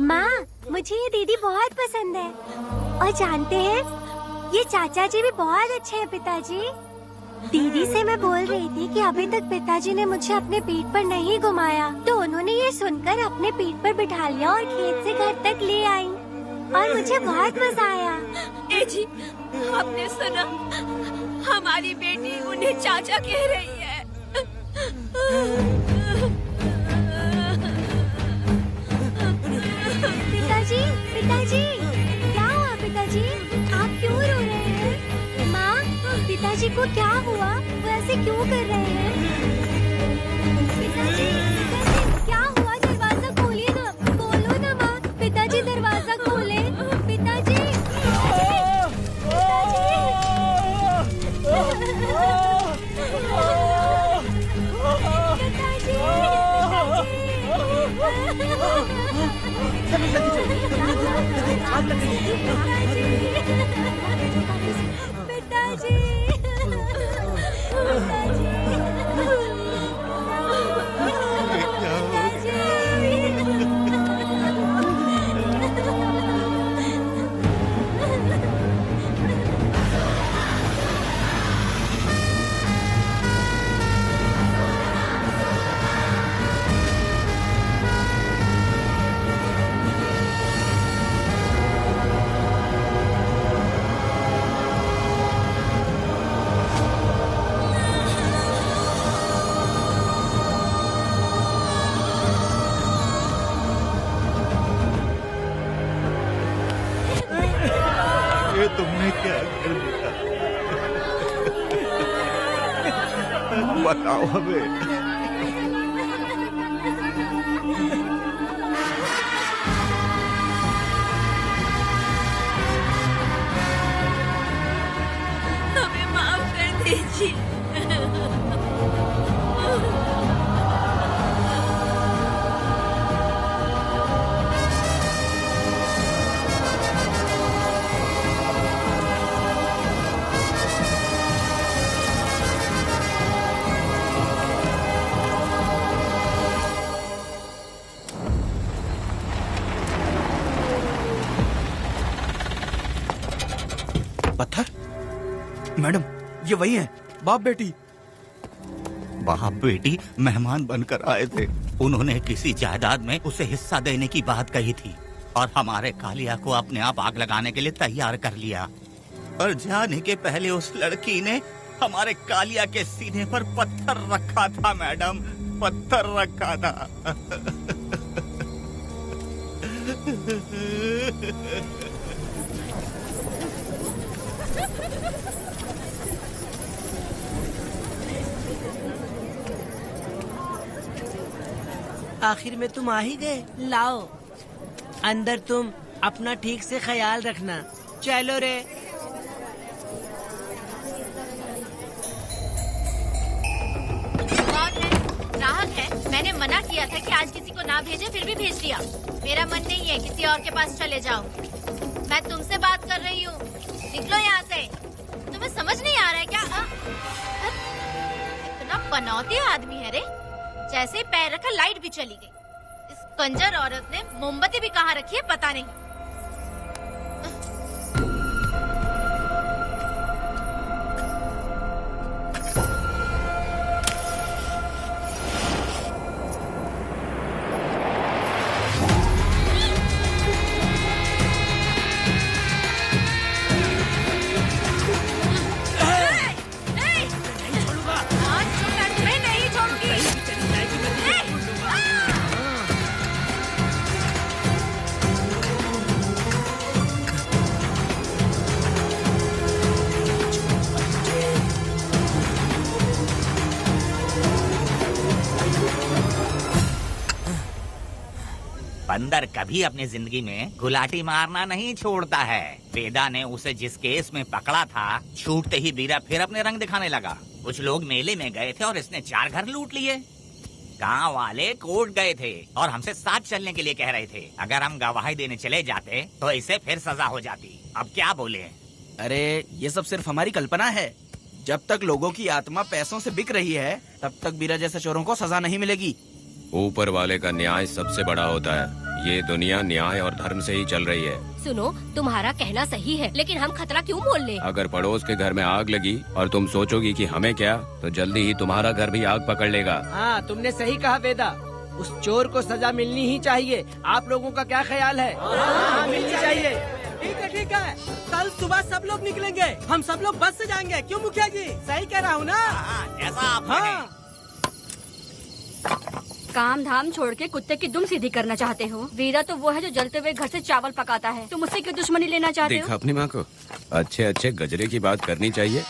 माँ, मुझे ये दीदी बहुत पसंद है। और जानते हैं, ये चाचा जी भी बहुत अच्छे हैं पिताजी। दीदी से मैं बोल रही थी कि अभी तक पिताजी ने मुझे अपने पीठ पर नहीं घुमाया, तो उन्होंने ये सुनकर अपने पीठ पर बिठा लिया और खेत से घर तक ले आई और मुझे बहुत मजा आया। ए जी, आपने सुना? हमारी बेटी उन्हें चाचा कह रही है। पिताजी, पिताजी, क्या हुआ पिताजी? आप क्यों रो रहे हैं? माँ, पिताजी को क्या हुआ? वो ऐसे क्यों कर रहे हैं? पिताजी, पिताजी, क्या हुआ? दरवाजा खोलिए ना, खोलो ना माँ। पिताजी दरवाजा खोले। पिताजी, ये तुमने क्या कर दिया? बताओ हमें। हमें माफ कर दीजिए। पत्थर? मैडम, ये वही है, बाप बेटी। बाप बेटी मेहमान बनकर आए थे। उन्होंने किसी जायदाद में उसे हिस्सा देने की बात कही थी और हमारे कालिया को अपने आप आग लगाने के लिए तैयार कर लिया। और जाने के पहले उस लड़की ने हमारे कालिया के सीने पर पत्थर रखा था मैडम, पत्थर रखा था। आखिर में तुम आ ही गए। लाओ अंदर, तुम अपना ठीक से ख्याल रखना। चलो रे। ग्राहक है, मैंने मना किया था कि आज किसी को ना भेजे, फिर भी भेज दिया। मेरा मन नहीं है, किसी और के पास चले जाओ। मैं तुमसे बात कर रही हूँ, निकलो यहाँ से। तुम्हें समझ नहीं आ रहा है क्या? इतना पनौती आदमी है रे, जैसे ही पैर रखा लाइट भी चली गई। इस कंजर औरत ने मोमबत्ती भी कहाँ रखी है पता नहीं। बंदर कभी अपनी जिंदगी में गुलाटी मारना नहीं छोड़ता है। वेदा ने उसे जिस केस में पकड़ा था, छूटते ही वीरा फिर अपने रंग दिखाने लगा। कुछ लोग मेले में गए थे और इसने 4 घर लूट लिए। गांव वाले कोर्ट गए थे और हमसे साथ चलने के लिए कह रहे थे। अगर हम गवाही देने चले जाते तो इसे फिर सजा हो जाती। अब क्या बोले? अरे ये सब सिर्फ हमारी कल्पना है। जब तक लोगों की आत्मा पैसों से बिक रही है, तब तक वीरा जैसे चोरों को सजा नहीं मिलेगी। ऊपर वाले का न्याय सबसे बड़ा होता है। ये दुनिया न्याय और धर्म से ही चल रही है। सुनो, तुम्हारा कहना सही है, लेकिन हम खतरा क्यों मोल लें? अगर पड़ोस के घर में आग लगी और तुम सोचोगी कि हमें क्या, तो जल्दी ही तुम्हारा घर भी आग पकड़ लेगा। हाँ, तुमने सही कहा वेदा। उस चोर को सजा मिलनी ही चाहिए। आप लोगों का क्या ख्याल है? हाँ, मिलनी चाहिए। ठीक है। कल सुबह सब लोग निकलेंगे। हम सब लोग बस से जाएंगे। क्यों मुखिया जी? सही कह रहा हूँ ना? ऐसा आप हाँ। काम धाम छोड़ के कुत्ते की दुम सीधी करना चाहते हो? वीरा तो वो है जो जलते हुए घर से चावल पकाता है। तुम उससे क्यों दुश्मनी लेना चाहते देखा हो? अपनी माँ को, अच्छे अच्छे गजरे की बात करनी चाहिए।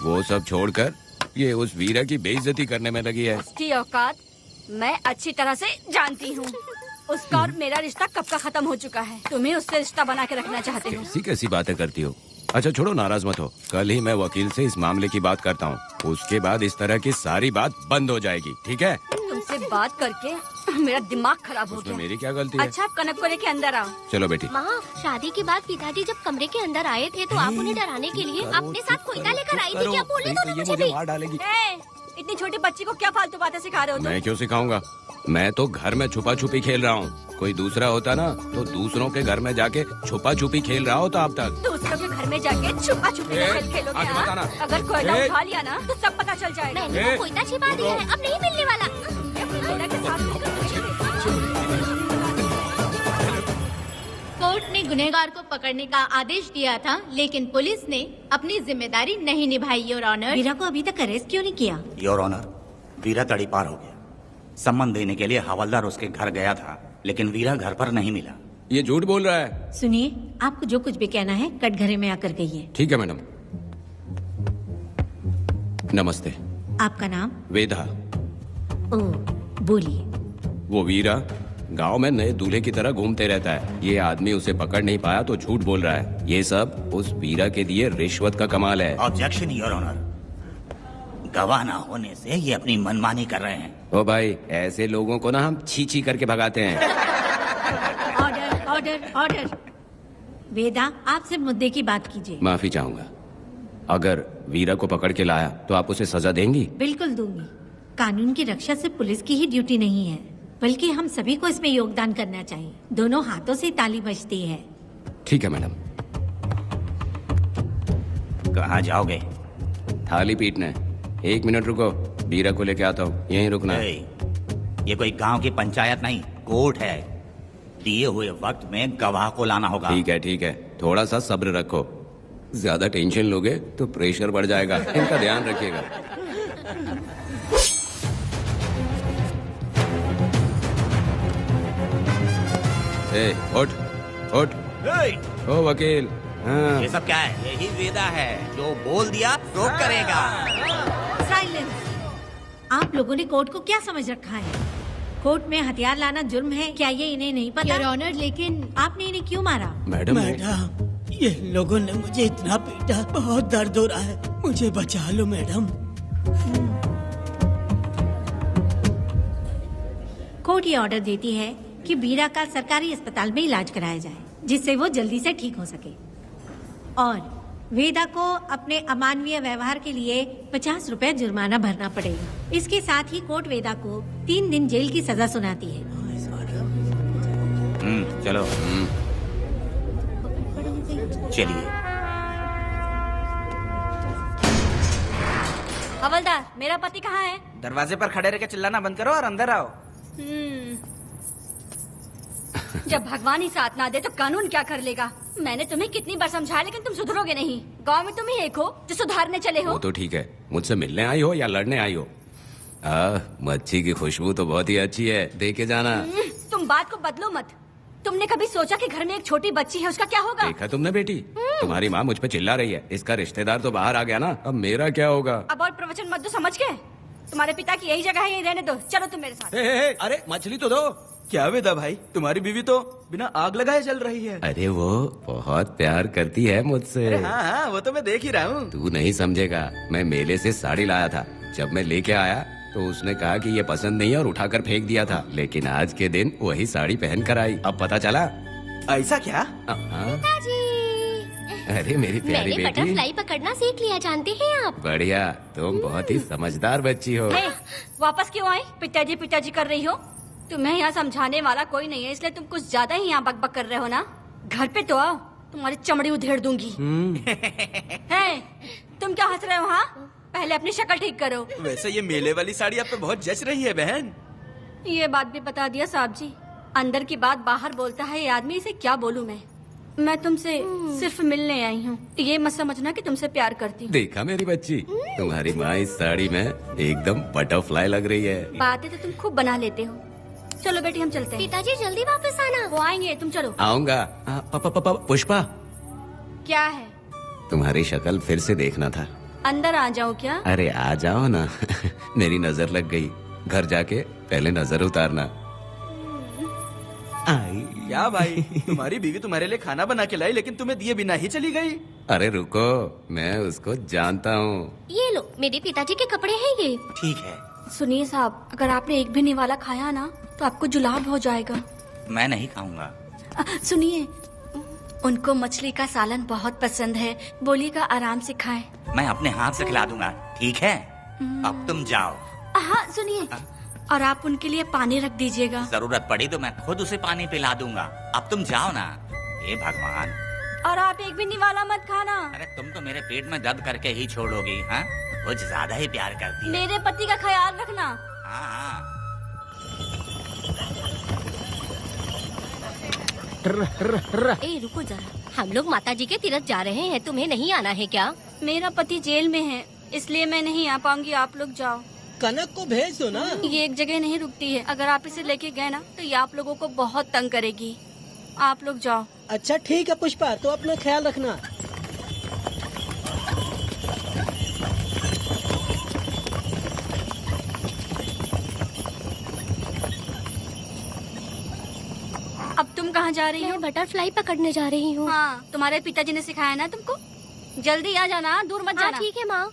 वो सब छोड़कर ये उस वीरा की बेइज्जती करने में लगी है। उसकी औकात मैं अच्छी तरह से जानती हूँ। उसका और मेरा रिश्ता कब का खत्म हो चुका है। तुम्हें उससे रिश्ता बना के रखना चाहते हो। कैसी कैसी बातें करती हो। अच्छा छोड़ो, नाराज मत हो। कल ही मैं वकील से इस मामले की बात करता हूँ। उसके बाद इस तरह की सारी बात बंद हो जाएगी, ठीक है? तुमसे बात करके मेरा दिमाग खराब हो गया। मेरी क्या गलती है? अच्छा, कनक को लेके अंदर आओ। चलो बेटी। माँ, शादी के बाद पिताजी जब कमरे के अंदर आए थे तो आप उन्हें डराने के लिए अपने साथ कोयता लेकर आई थी। क्या बोले तो मुझे भी? मार डालेगी। इतनी छोटी बच्ची को क्या फालतू बातें सिखा रहे हो तुम? मैं क्यों सिखाऊंगा? मैं तो घर में छुपा छुपी खेल रहा हूँ। कोई दूसरा होता ना तो दूसरों के घर में जाके छुपा छुपी खेल रहा होता अब तक। दूसरों के घर में जाके छुपा छुपी खेलोगे? आगे मत आना। अगर कोयला उठा लिया ना तो सब पता चल जाएगा। मैंने वो कोयता छिपा दिया है, अब नहीं मिलने वाला। कोर्ट ने गुनहगार को पकड़ने का आदेश दिया था, लेकिन पुलिस ने अपनी जिम्मेदारी नहीं निभाई। योर ऑनर, वीरा को अभी तक अरेस्ट क्यों नहीं किया? योर ऑनर, वीरा तड़ी पार हो गया। सम्मान देने के लिए हवलदार उसके घर गया था, लेकिन वीरा घर पर नहीं मिला। ये झूठ बोल रहा है। सुनिए, आपको जो कुछ भी कहना है कटघरे में आकर कहिए। ठीक है मैडम। नमस्ते। आपका नाम? वेदा। ओह, बोलिए। वो वीरा गांव में नए दूल्हे की तरह घूमते रहता है। ये आदमी उसे पकड़ नहीं पाया तो झूठ बोल रहा है। ये सब उस वीरा के दिए रिश्वत का कमाल है। Objection your honour. गवाह ना होने से ये अपनी मनमानी कर रहे हैं। ओ भाई, ऐसे लोगों को ना हम छी छी करके भगाते हैं। Order, order, order. वेदा, आपसे मुद्दे की बात कीजिए। माफी चाहूंगा। अगर वीरा को पकड़ के लाया तो आप उसे सजा देंगी? बिल्कुल दूंगी। कानून की रक्षा सिर्फ पुलिस की ही ड्यूटी नहीं है, बल्कि हम सभी को इसमें योगदान करना चाहिए। दोनों हाथों से ताली बजती है। ठीक है मैडम। कहाँ जाओगे? थाली पीटने। 1 मिनट रुको, वीरा को लेके आता हूँ। यहीं रुकना है। ये कोई गांव की पंचायत नहीं, कोर्ट है। दिए हुए वक्त में गवाह को लाना होगा। ठीक है, थोड़ा सा सब्र रखो। ज्यादा टेंशन लोगे तो प्रेशर बढ़ जाएगा, इनका ध्यान रखिएगा। उठ ओ वकील। हाँ। ये सब क्या है? यही वेदा है, जो बोल दिया तो करेगा। साइलेंस। आप लोगों ने कोर्ट को क्या समझ रखा है? कोर्ट में हथियार लाना जुर्म है, क्या ये इन्हें नहीं पता? योर ऑनर, लेकिन आपने इन्हें क्यों मारा? मैडम, ये लोगों ने मुझे इतना पीटा, बहुत दर्द हो रहा है, मुझे बचा लो मैडम। कोर्ट ये ऑर्डर देती है कि बीरा का सरकारी अस्पताल में इलाज कराया जाए, जिससे वो जल्दी से ठीक हो सके। और वेदा को अपने अमानवीय व्यवहार के लिए 50 रुपए जुर्माना भरना पड़ेगा। इसके साथ ही कोर्ट वेदा को 3 दिन जेल की सजा सुनाती है। चलो चलिए। हवलदार, मेरा पति कहाँ है? दरवाजे पर खड़े रह के चिल्लाना बंद करो और अंदर आओ। जब भगवान ही साथ ना दे तो कानून क्या कर लेगा? मैंने तुम्हें कितनी बार समझाया, लेकिन तुम सुधरोगे नहीं। गांव में तुम ही एक हो जो सुधारने चले हो। वो तो ठीक है, मुझसे मिलने आई हो या लड़ने आई हो? मच्छी की खुशबू तो बहुत ही अच्छी है, दे के जाना। तुम बात को बदलो मत। तुमने कभी सोचा कि घर में एक छोटी बच्ची है, उसका क्या होगा? देखा तुमने बेटी, तुम्हारी माँ मुझ पे चिल्ला रही है। इसका रिश्तेदार तो बाहर आ गया ना, अब मेरा क्या होगा? अब और प्रवचन मत दो, समझ गए? तुम्हारे पिता की यही जगह है, यही रहने दो। चलो तुम मेरे साथ। अरे मछली तो दो। क्या वेदा भाई, तुम्हारी बीवी तो बिना आग लगाए चल रही है। अरे वो बहुत प्यार करती है मुझसे। हाँ, वो तो मैं देख ही रहा हूँ। तू नहीं समझेगा, मैं मेले से साड़ी लाया था। जब मैं लेके आया तो उसने कहा कि ये पसंद नहीं है और उठाकर फेंक दिया था, लेकिन आज के दिन वही साड़ी पहन कर आई। अब पता चला। ऐसा क्या? अरे मेरी प्यारी मैंने बेटी, बटरफ्लाई पकड़ना सीख लिया, जानते हैं आप? बढ़िया, तुम बहुत ही समझदार बच्ची हो। वापस क्यों आई? पिताजी कर रही हो? तुम्हें यहाँ समझाने वाला कोई नहीं है, इसलिए तुम कुछ ज्यादा ही यहाँ बकबक कर रहे हो ना। घर पे तो आओ, तुम्हारी चमड़ी उधेड़ दूंगी। है, तुम क्या हंस रहे हो? हाँ, पहले अपनी शक्ल ठीक करो। वैसे ये मेले वाली साड़ी आप पे बहुत जच रही है बहन। ये बात भी बता दिया साहब जी, अंदर की बात बाहर बोलता है ये आदमी, इसे क्या बोलूं मैं तुमसे सिर्फ मिलने आई हूँ, ये मत समझना कि तुमसे प्यार करती हूँ। देखा मेरी बच्ची, तुम्हारी माँ इस साड़ी में एकदम बटरफ्लाई लग रही है। बातें तो तुम खूब बना लेते हो। चलो बेटी, हम चलते हैं। पिताजी जल्दी वापस आना। वो आएंगे, तुम चलो। आऊंगा। पुष्पा, क्या है? तुम्हारी शक्ल फिर से देखना था। अंदर आ जाओ क्या? अरे आ जाओ ना। मेरी नजर लग गई, घर जाके पहले नजर उतारना। क्या भाई, तुम्हारी बीवी तुम्हारे लिए खाना बना के लाई, लेकिन तुम्हें दिए बिना ही चली गई। अरे रुको, मैं उसको जानता हूँ। ये लो, मेरे पिताजी के कपड़े हैं ये। ठीक है। सुनिए साहब, अगर आपने एक भी निवाला खाया ना तो आपको जुलाब हो जाएगा। मैं नहीं खाऊंगा। सुनिए, उनको मछली का सालन बहुत पसंद है, बोलिएगा आराम से खाएं। मैं अपने हाथ से खिला दूंगा, ठीक है? अब तुम जाओ। हाँ सुनिए, और आप उनके लिए पानी रख दीजिएगा। जरूरत पड़ी तो मैं खुद उसे पानी पिला दूंगा। अब तुम जाओ ना। हे भगवान। और आप एक भी निवाला मत खाना। अरे तुम तो मेरे पेट में दर्द करके ही छोड़ोगी। हाँ, कुछ ज्यादा ही प्यार करती है। मेरे पति का ख्याल रखना। हाँ। ए रुको जरा, हम लोग माता जी के तीर्थ जा रहे हैं, तुम्हें नहीं आना है क्या? मेरा पति जेल में है, इसलिए मैं नहीं आ पाऊंगी, आप लोग जाओ। कनक को भेज दो ना। ये एक जगह नहीं रुकती है, अगर आप इसे लेके गए ना तो ये आप लोगों को बहुत तंग करेगी। आप लोग जाओ। अच्छा ठीक है पुष्पा, तो अपना ख्याल रखना। अब तुम कहाँ जा रही हो? बटरफ्लाई पकड़ने जा रही हूँ। हाँ, तुम्हारे पिताजी ने सिखाया ना तुमको। जल्दी आ जाना, दूर मत जाना। ठीक है माँ।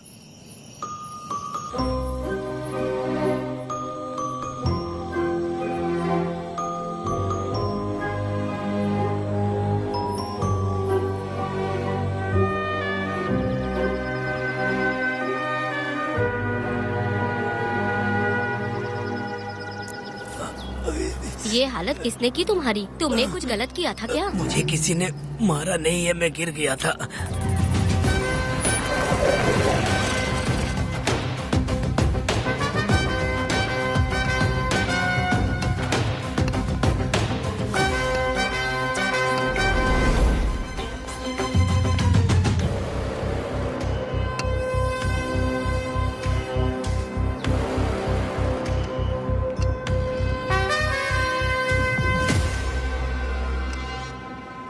ये हालत किसने की तुम्हारी? तुमने कुछ गलत किया था क्या? मुझे किसी ने मारा नहीं है, मैं गिर गया था।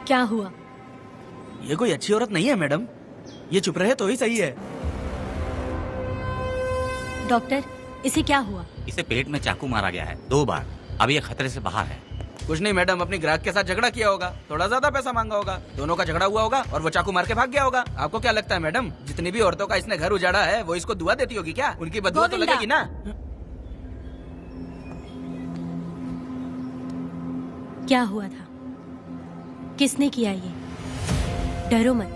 क्या हुआ? ये कोई अच्छी औरत नहीं है मैडम, ये चुप रहे तो ही सही है। डॉक्टर, इसे क्या हुआ? इसे पेट में चाकू मारा गया है 2 बार। अब ये खतरे से बाहर है। कुछ नहीं मैडम, अपनी ग्राहक के साथ झगड़ा किया होगा, थोड़ा ज्यादा पैसा मांगा होगा, दोनों का झगड़ा हुआ होगा और वो चाकू मार के भाग गया होगा। आपको क्या लगता है मैडम, जितनी भी औरतों का इसने घर उजाड़ा है वो इसको दुआ देती होगी क्या? उनकी बदुआ तो लगेगी ना। क्या हुआ था? किसने किया ये? डरो मत।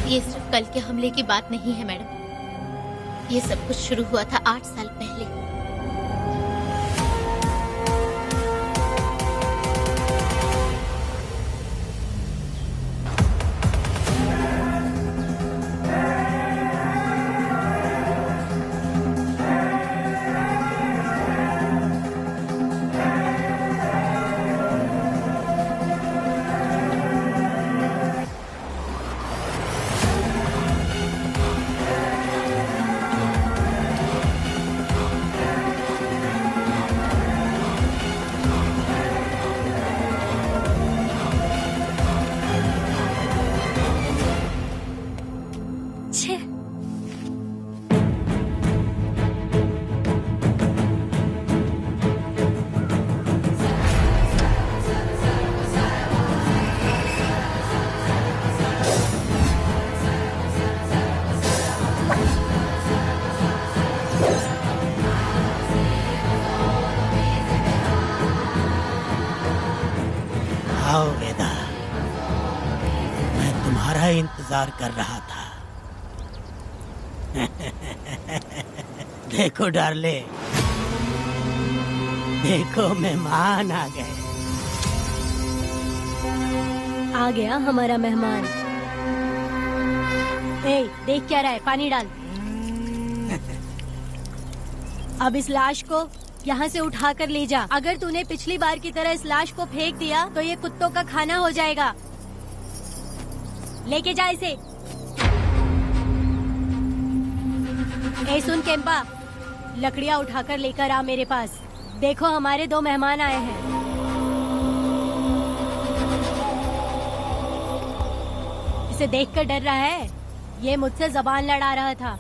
ये सिर्फ कल के हमले की बात नहीं है मैडम, ये सब कुछ शुरू हुआ था 8 साल पहले। आओ वेदा, मैं तुम्हारा इंतजार कर रहा था। देखो डार्ले, देखो मेहमान आ गए। आ गया हमारा मेहमान। ए, देख क्या रहा है? पानी डाल। अब इस लाश को यहाँ से उठा कर ले जा। अगर तूने पिछली बार की तरह इस लाश को फेंक दिया तो ये कुत्तों का खाना हो जाएगा। लेके जा इसे। ए सुन केम्पा, लकड़ियाँ उठाकर लेकर आ मेरे पास। देखो हमारे 2 मेहमान आए हैं। इसे देखकर डर रहा है? ये मुझसे जबान लड़ा रहा था।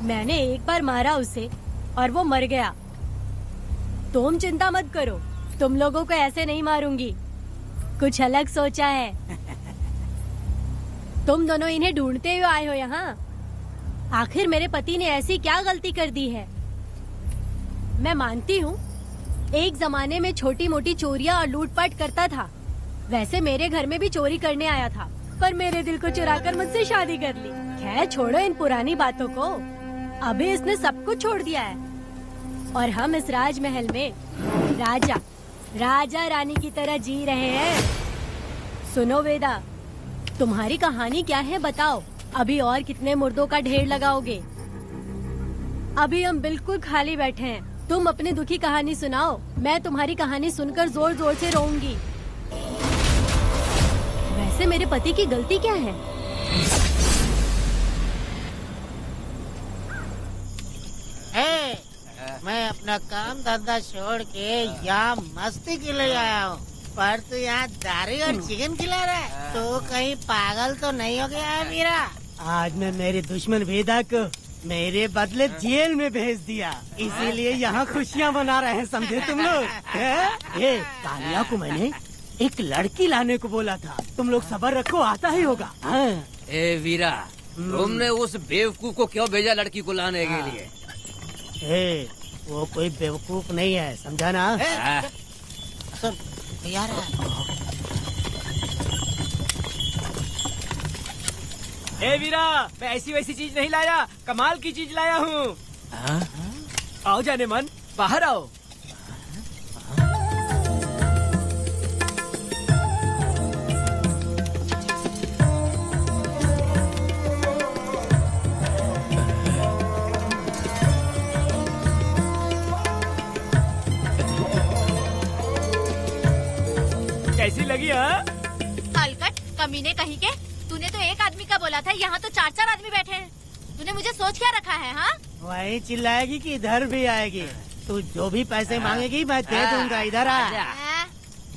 मैंने एक बार मारा उसे और वो मर गया। तुम चिंता मत करो, तुम लोगों को ऐसे नहीं मारूंगी। कुछ अलग सोचा है। तुम दोनों इन्हें ढूंढते हुए आए हो यहाँ। आखिर मेरे पति ने ऐसी क्या गलती कर दी है? मैं मानती हूँ एक जमाने में छोटी मोटी चोरियाँ और लूटपाट करता था। वैसे मेरे घर में भी चोरी करने आया था, पर मेरे दिल को चुराकर मुझसे शादी कर ली। खैर छोड़ो इन पुरानी बातों को। अभी इसने सब कुछ छोड़ दिया है और हम इस राजमहल में राजा रानी की तरह जी रहे हैं। सुनो वेदा, तुम्हारी कहानी क्या है बताओ? अभी और कितने मुर्दों का ढेर लगाओगे? अभी हम बिल्कुल खाली बैठे हैं। तुम अपनी दुखी कहानी सुनाओ, मैं तुम्हारी कहानी सुनकर जोर जोर से रोऊंगी। वैसे मेरे पति की गलती क्या है? मैं अपना काम धंधा छोड़ के यहाँ मस्ती के लिए आया हूँ, पर तू यहाँ दारू और चिकन खिला रहा है। तो कहीं पागल तो नहीं हो गया है मीरा? आज मैं मेरे दुश्मन वेदा को मेरे बदले जेल में भेज दिया, इसीलिए यहाँ खुशियाँ मना रहे हैं, समझे तुम लोग? ये कालिया को मैंने एक लड़की लाने को बोला था, तुम लोग सब्र रखो, आता ही होगा। ए वीरा, तुमने उस बेवकूफ को क्यों भेजा लड़की को लाने के लिए? वो कोई बेवकूफ नहीं है, समझा ना? सुन यार, ए वीरा, मैं ऐसी वैसी चीज नहीं लाया, कमाल की चीज लाया हूँ। आओ जाने मन, बाहर आओ। कैसी लगी? हलकट कमीने कहीं के, तूने तो एक आदमी का बोला था, यहाँ तो 4-4 आदमी बैठे हैं। तूने मुझे सोच क्या रखा है? हाँ, वही चिल्लाएगी कि इधर भी आएगी? तू जो भी पैसे मांगेगी मैं दे दूंगा, इधर आ।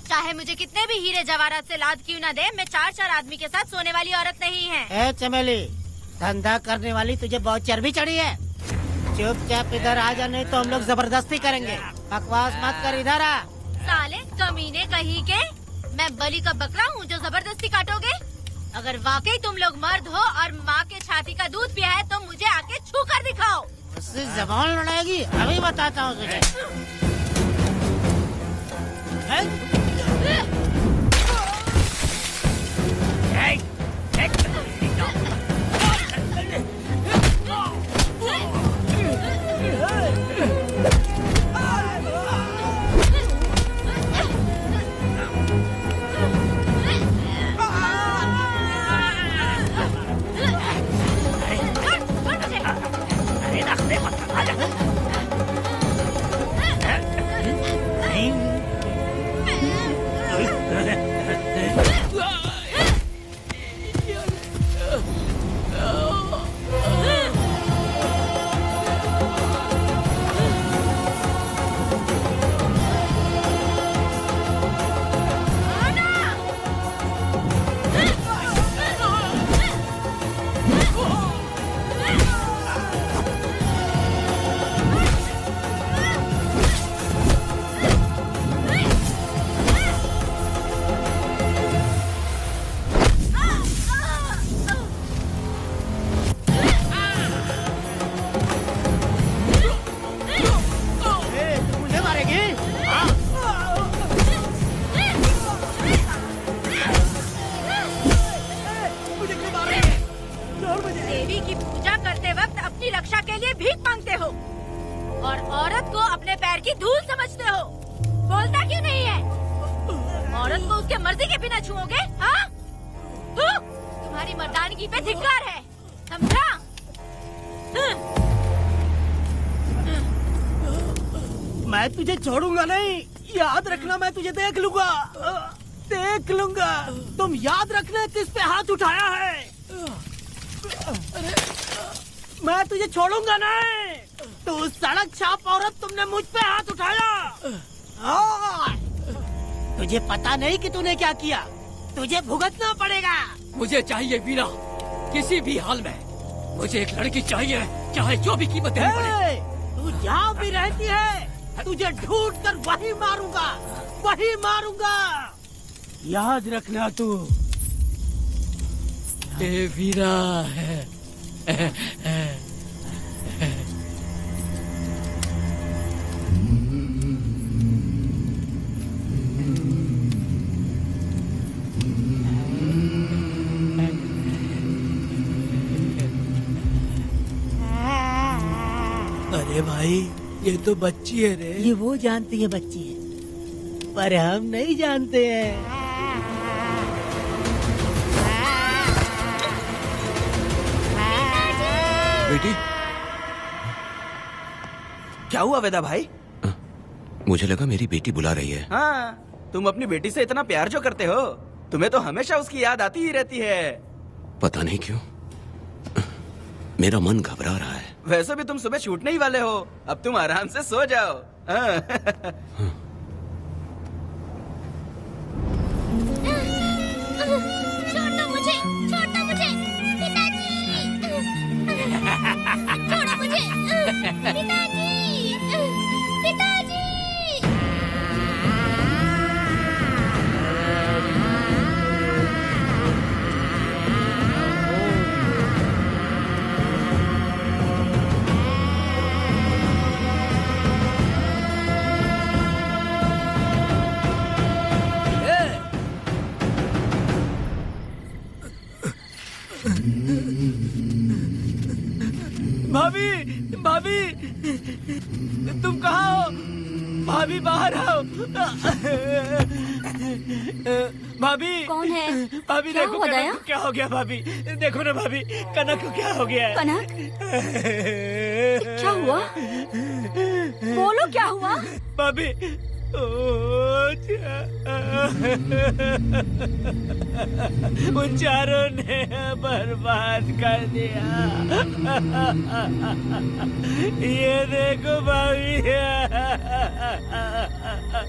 चाहे मुझे कितने भी हीरे जवाहरात से लाद क्यों न दे, मैं 4 आदमी के साथ सोने वाली औरत नहीं है। ए चमेली, धंधा करने वाली तुझे बहुत चर्बी चढ़ी है। चुपचाप इधर आ जा, नहीं तो हम लोग जबरदस्ती करेंगे। बकवास मत कर, इधर आ। साले कमीने कहीं के, मैं बलि का बकरा हूँ जो जबरदस्ती काटोगे? अगर वाकई तुम लोग मर्द हो और माँ के छाती का दूध पिया है तो मुझे आके छू कर दिखाओ। उससे जबान लड़ाएगी, अभी बताता हूँ तुझे। देवी की पूजा करते वक्त अपनी रक्षा के लिए भीख मांगते हो और औरत को अपने पैर की धूल समझते हो। बोलता क्यों नहीं है? औरत को उसके मर्जी के बिना छुओगे? हाँ? तुम्हारी मर्दानगी पे धिक्कार है, समझा? मैं तुझे छोड़ूंगा नहीं, याद रखना। मैं तुझे देख लूंगा, देख लूंगा। तुम याद रखना किस पे हाथ उठाया है। मैं तुझे छोड़ूंगा नहीं। तू सड़क छाप औरत, तुमने मुझ पे हाथ उठाया। तुझे पता नहीं कि तूने क्या किया, तुझे भुगतना पड़ेगा। मुझे चाहिए वीरा, किसी भी हाल में मुझे एक लड़की चाहिए, चाहे जो भी कीमत देनी पड़े। तू जहाँ भी रहती है, तुझे ढूंढ कर वही मारूंगा, वही मारूंगा। याद रखना तू। ये वीरा है। अरे भाई, ये तो बच्ची है रे। ये वो जानती है बच्ची है, पर हम नहीं जानते हैं। बेटी, क्या हुआ वेदा भाई? मुझे लगा मेरी बेटी बुला रही है। हाँ, तुम अपनी बेटी से इतना प्यार जो करते हो, तुम्हें तो हमेशा उसकी याद आती ही रहती है। पता नहीं क्यों मेरा मन घबरा रहा है। वैसे भी तुम सुबह छूटने ही वाले हो, अब तुम आराम से सो जाओ। छोड़ो मुझे, छोड़ो मुझे, पिताजी, छोड़ो मुझे, पिताजी, पिताजी। भाभी, भाभी, तुम कहाँ हो? भाभी बाहर आओ। भाभी कौन है? भाभी क्या देखो हुआ कनक दया? को क्या हो गया। भाभी देखो ना, भाभी कनक को क्या हो गया है। कनक, क्या हुआ? बोलो क्या हुआ? भाभी उन चारों ने बर्बाद कर दिया। ये देखो भाभी, ये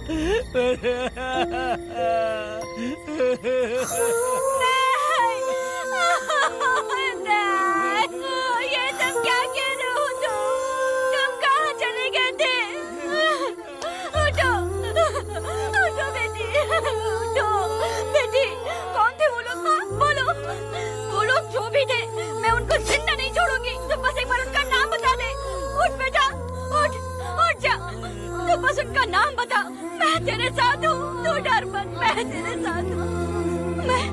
सब क्या कह रहे हो तुम कहाँ चले गए थे? उठो उठो बेटी, उठो बेटी। कौन थे वो लोग? बोलो, वो लोग जो भी थे मैं उनको जिंदा नहीं छोड़ूंगी। तो बस एक बार उनका नाम बता दे। उठ बेटा, उठ जा, तो बस उनका नाम बता। मैं तेरे साथ हूँ, तू डर मत, मैं तेरे साथ हूँ। मैं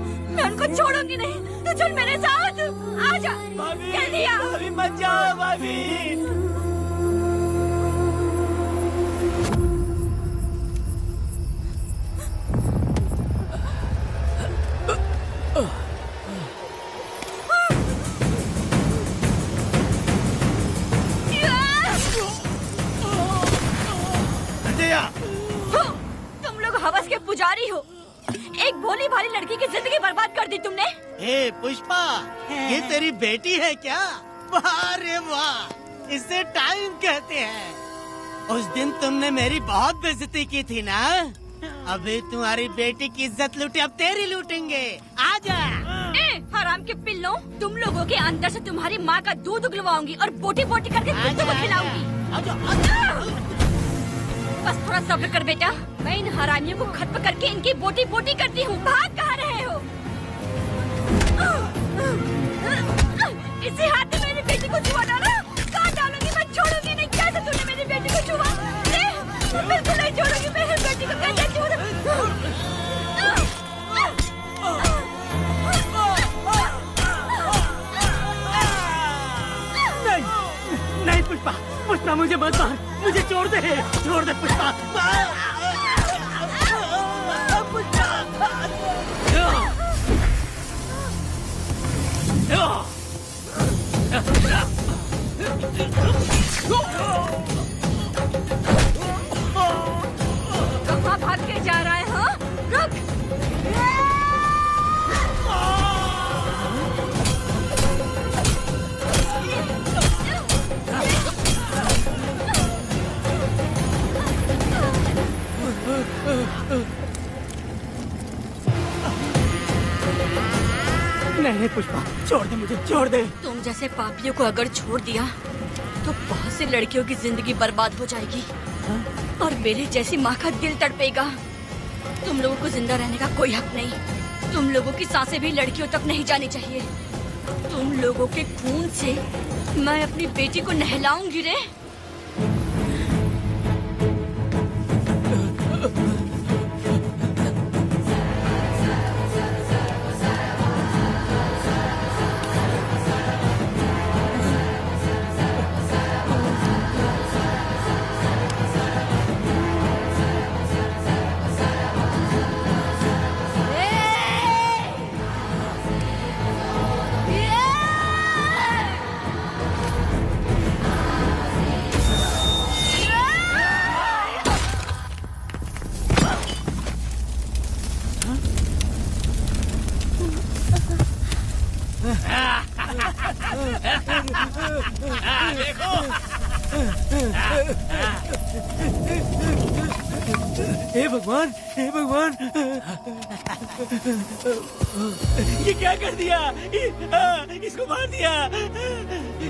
उनको छोड़ूंगी नहीं, तू चल मेरे साथ। आजा जल्दी आ। भाभी मत जाओ भाभी। तुम लोग हवस के पुजारी हो। एक भोली भाली लड़की की जिंदगी बर्बाद कर दी तुमने। ए पुष्पा, ये तेरी बेटी है क्या? वाह रे वाह, इसे टाइम कहते हैं। उस दिन तुमने मेरी बहुत बेइज्जती की थी ना? अभी तुम्हारी बेटी की इज्जत लूटी, अब तेरी लूटेंगे। आजा। हराम के पिल्लों, तुम लोगों के अंदर से तुम्हारी माँ का दूध उगलवाऊंगी और बोटी बोटी करके कुत्तों को खिलाऊंगी। बस थोड़ा सब्र कर बेटा, मैं इन हरामियों को खत्म करके इनकी बोटी बोटी करती हूँ। भाग कहाँ रहे हो? इसी हाथ में मेरी बेटी को छुआ डाला। कहाँ डालूंगी, मैं छोड़ूंगी नहीं। कैसे तूने मेरी बेटी को छुआ? बिल्कुल नहीं छोड़ूंगी मेरी बेटी को। कैसे छुआ? नहीं पुष्पा, पुष्पा मुझे मत मार, मुझे छोड़ दे पुष्पा। कहाँ भाग के जा रहा है? हाँ, रुक। नहीं पुष्पा, छोड़ दे मुझे, छोड़ दे। तुम जैसे पापियों को अगर छोड़ दिया तो बहुत सी लड़कियों की जिंदगी बर्बाद हो जाएगी और मेरी जैसी माँ का दिल तड़पेगा। तुम लोगों को जिंदा रहने का कोई हक नहीं। तुम लोगों की सांसें भी लड़कियों तक नहीं जानी चाहिए। तुम लोगों के खून से मैं अपनी बेटी को नहलाऊंगी रे। देखो, हे भगवान, हे भगवान, ये क्या कर दिया? इसको मार दिया।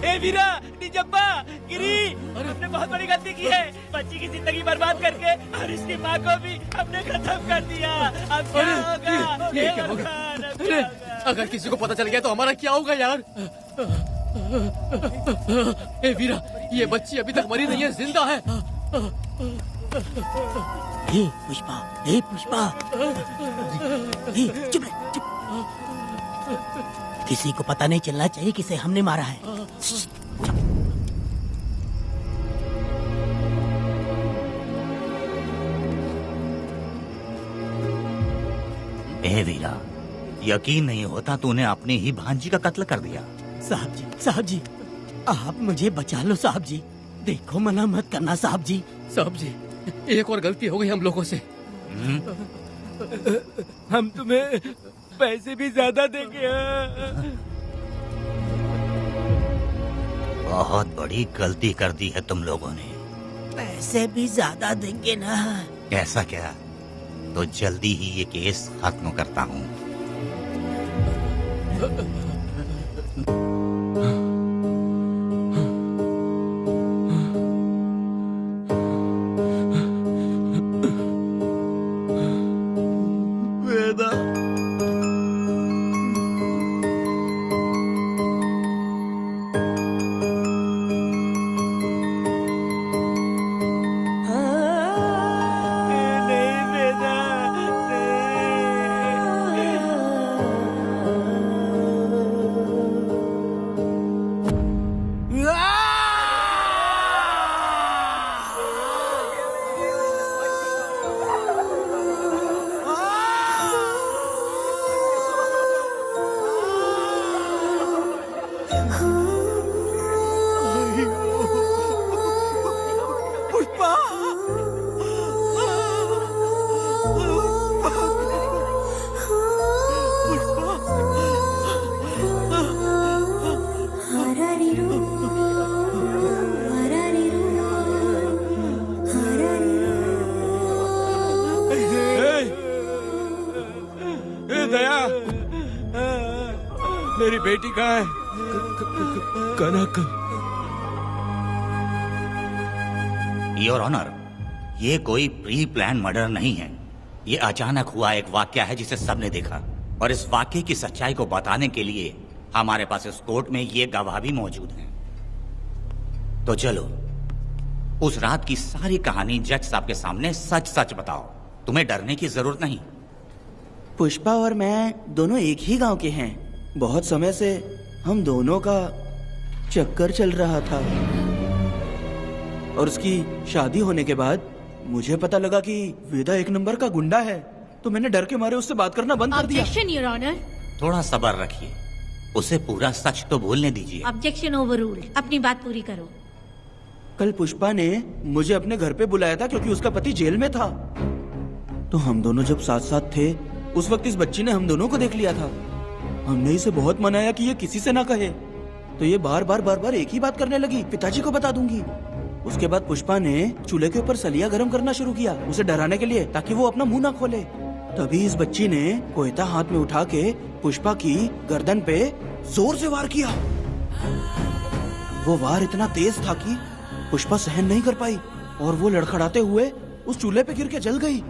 हे वीरा, निजब्बा, गिरी, हमने बहुत बड़ी गलती की है। बच्ची की जिंदगी बर्बाद करके और इसकी माँ को भी हमने खत्म कर दिया। अब क्या होगा? ये क्या होगा? अगर किसी को पता चल गया तो हमारा क्या होगा यार? ए वीरा, ये बच्ची अभी तक मरी नहीं है, जिंदा है। हे पुष्पा, हे पुष्पा, हे चुप रह, चुप। किसी को पता नहीं चलना चाहिए किसे हमने मारा है। ए वीरा, यकीन नहीं होता तूने अपनी ही भांजी का कत्ल कर दिया। साहब जी, आप मुझे बचा लो साहब जी। देखो, मना मत करना साहब जी। साहब जी, एक और गलती हो गई हम लोगों से। हम तुम्हें पैसे भी ज्यादा देंगे। बहुत बड़ी गलती कर दी है तुम लोगों ने। पैसे भी ज्यादा देंगे ना? ऐसा क्या? तो जल्दी ही ये केस खत्म करता हूँ। वेदा, नहीं वेदा, पुष्पा, ए दया, मेरी बेटी कहाँ है? कनक। योर ऑनर, ये कोई प्री प्लान मर्डर नहीं है। ये अचानक हुआ एक वाकया है जिसे सबने देखा, और इस वाकये की सच्चाई को बताने के लिए हमारे पास इस कोर्ट में ये गवाह भी मौजूद हैं। तो चलो, उस रात की सारी कहानी जज साहब के सामने सच सच बताओ। तुम्हें डरने की जरूरत नहीं। पुष्पा और मैं दोनों एक ही गांव के हैं। बहुत समय से हम दोनों का चक्कर चल रहा था, और उसकी शादी होने के बाद मुझे पता लगा कि वेदा एक नंबर का गुंडा है, तो मैंने डर के मारे उससे बात करना बंद कर दिया। Objection your honour. थोड़ा सब्र रखिए, उसे पूरा सच तो बोलने दीजिए। Objection overruled. अपनी बात पूरी करो। कल पुष्पा ने मुझे अपने घर पे बुलाया था क्योंकि उसका पति जेल में था। तो हम दोनों जब साथ साथ थे, उस वक्त इस बच्ची ने हम दोनों को देख लिया था। हमने इसे बहुत मनाया कि ये किसी से ना कहे, तो ये बार बार एक ही बात करने लगी, पिताजी को बता दूंगी। उसके बाद पुष्पा ने चूल्हे के ऊपर सलिया गरम करना शुरू किया, उसे डराने के लिए, ताकि वो अपना मुंह ना खोले। तभी इस बच्ची ने कोयता हाथ में उठा के पुष्पा की गर्दन पे जोर से वार किया। वो वार इतना तेज था कि पुष्पा सहन नहीं कर पाई, और वो लड़खड़ाते हुए उस चूल्हे पे गिर के जल गई।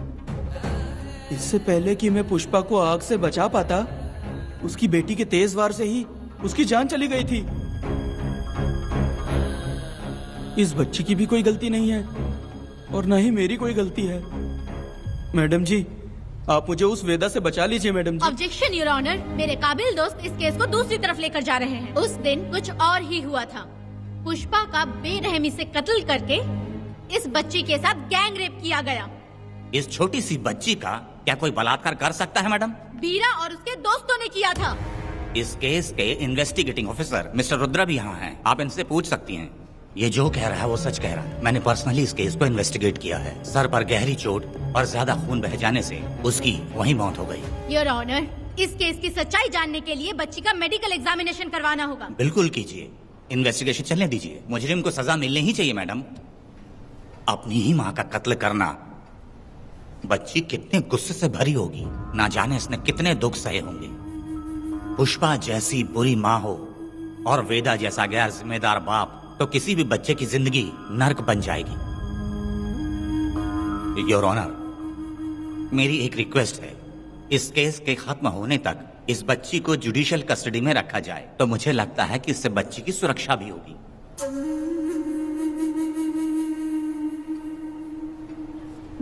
इससे पहले कि मैं पुष्पा को आग से बचा पाता, उसकी बेटी के तेज वार से ही उसकी जान चली गई थी। इस बच्ची की भी कोई गलती नहीं है, और न ही मेरी कोई गलती है। मैडम जी, आप मुझे उस वेदा से बचा लीजिए madam ji. Objection your honour. मेरे काबिल दोस्त इस केस को दूसरी तरफ लेकर जा रहे हैं। उस दिन कुछ और ही हुआ था। पुष्पा का बेरहमी से कत्ल करके इस बच्ची के साथ गैंग रेप किया गया। इस छोटी सी बच्ची का क्या कोई बलात्कार कर सकता है मैडम? बीरा और उसके दोस्तों ने किया था। इस केस के इन्वेस्टिगेटिंग ऑफिसर मिस्टर रुद्रा भी यहाँ हैं। आप इनसे पूछ सकती हैं। ये जो कह रहा है वो सच कह रहा है। मैंने पर्सनली इस केस को इन्वेस्टिगेट किया है। सर पर गहरी चोट और ज्यादा खून बह जाने से उसकी वहीं मौत हो गई। योर ऑनर, इस केस की सच्चाई जानने के लिए बच्ची का मेडिकल एग्जामिनेशन करवाना होगा। बिल्कुल कीजिए, इन्वेस्टिगेशन चलने दीजिए। मुजरिम को सजा मिलनी ही चाहिए मैडम। अपनी ही माँ का कत्ल करना, बच्ची कितने गुस्से से भरी होगी, ना जाने इसने कितने दुख सहे होंगे। पुष्पा जैसी बुरी माँ हो और वेदा जैसा गैर जिम्मेदार बाप, तो किसी भी बच्चे की जिंदगी नर्क बन जाएगी। योर ऑनर, मेरी एक रिक्वेस्ट है, इस केस के खत्म होने तक इस बच्ची को जुडिशियल कस्टडी में रखा जाए, तो मुझे लगता है कि इससे बच्ची की सुरक्षा भी होगी।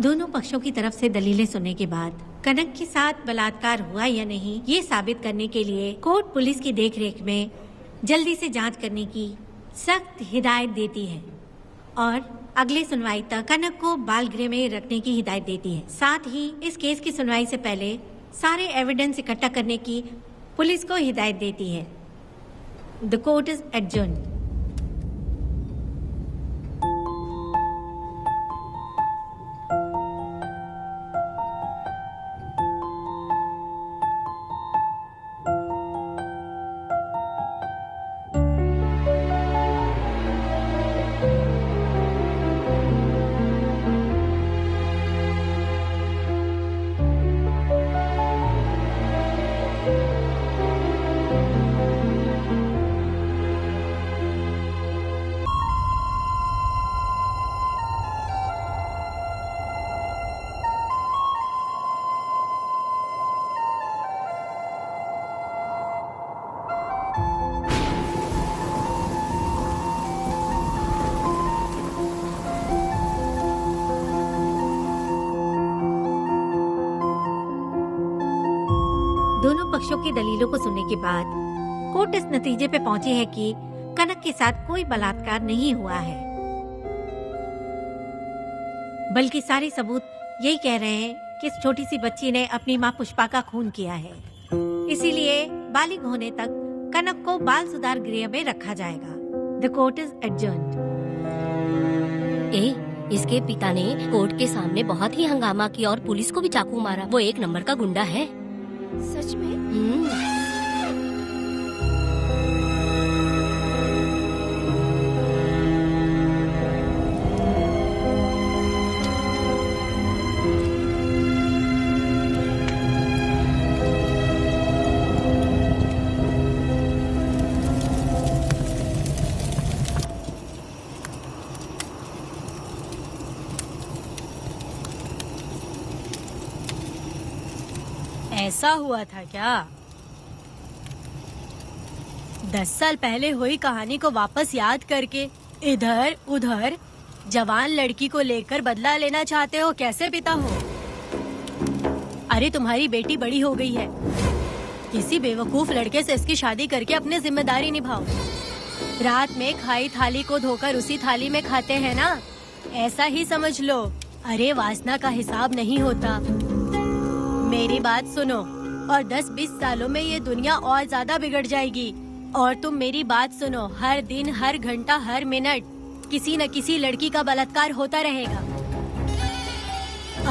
दोनों पक्षों की तरफ से दलीलें सुनने के बाद कनक के साथ बलात्कार हुआ या नहीं, ये साबित करने के लिए कोर्ट पुलिस की देखरेख में जल्दी से जांच करने की सख्त हिदायत देती है, और अगले सुनवाई तक कनक को बाल गृह में रखने की हिदायत देती है। साथ ही इस केस की सुनवाई से पहले सारे एविडेंस इकट्ठा करने की पुलिस को हिदायत देती है। The court is adjourned. दोनों पक्षों की दलीलों को सुनने के बाद कोर्ट इस नतीजे पे पहुंची है कि कनक के साथ कोई बलात्कार नहीं हुआ है, बल्कि सारे सबूत यही कह रहे हैं कि इस छोटी सी बच्ची ने अपनी माँ पुष्पा का खून किया है। इसीलिए बालिग होने तक कनक को बाल सुधार गृह में रखा जाएगा। The court is adjourned. इसके पिता ने कोर्ट के सामने बहुत ही हंगामा किया और पुलिस को भी चाकू मारा। वो एक नंबर का गुंडा है। सच में? ऐसा हुआ था क्या? 10 साल पहले हुई कहानी को वापस याद करके इधर उधर जवान लड़की को लेकर बदला लेना चाहते हो? कैसे पिता हो? अरे तुम्हारी बेटी बड़ी हो गई है, किसी बेवकूफ लड़के से इसकी शादी करके अपनी जिम्मेदारी निभाओ। रात में खाई थाली को धोकर उसी थाली में खाते हैं ना, ऐसा ही समझ लो। अरे वासना का हिसाब नहीं होता। मेरी बात सुनो, और 10-20 सालों में ये दुनिया और ज्यादा बिगड़ जाएगी। और तुम मेरी बात सुनो, हर दिन, हर घंटा, हर मिनट किसी न किसी लड़की का बलात्कार होता रहेगा।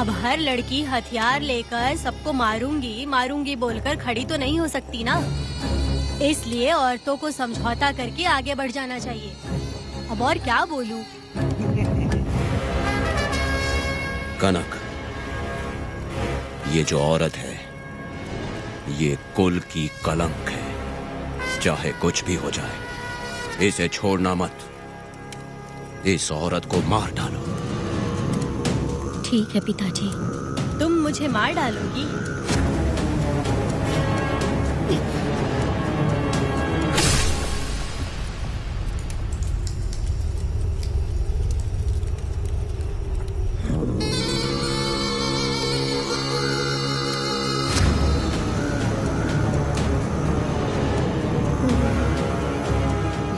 अब हर लड़की हथियार लेकर सबको मारूंगी मारूंगी बोलकर खड़ी तो नहीं हो सकती ना। इसलिए औरतों को समझौता करके आगे बढ़ जाना चाहिए। अब और क्या बोलूं? कनक, ये जो औरत है ये कुल की कलंक है। चाहे कुछ भी हो जाए इसे छोड़ना मत। इस औरत को मार डालो। ठीक है पिताजी। तुम मुझे मार डालोगी?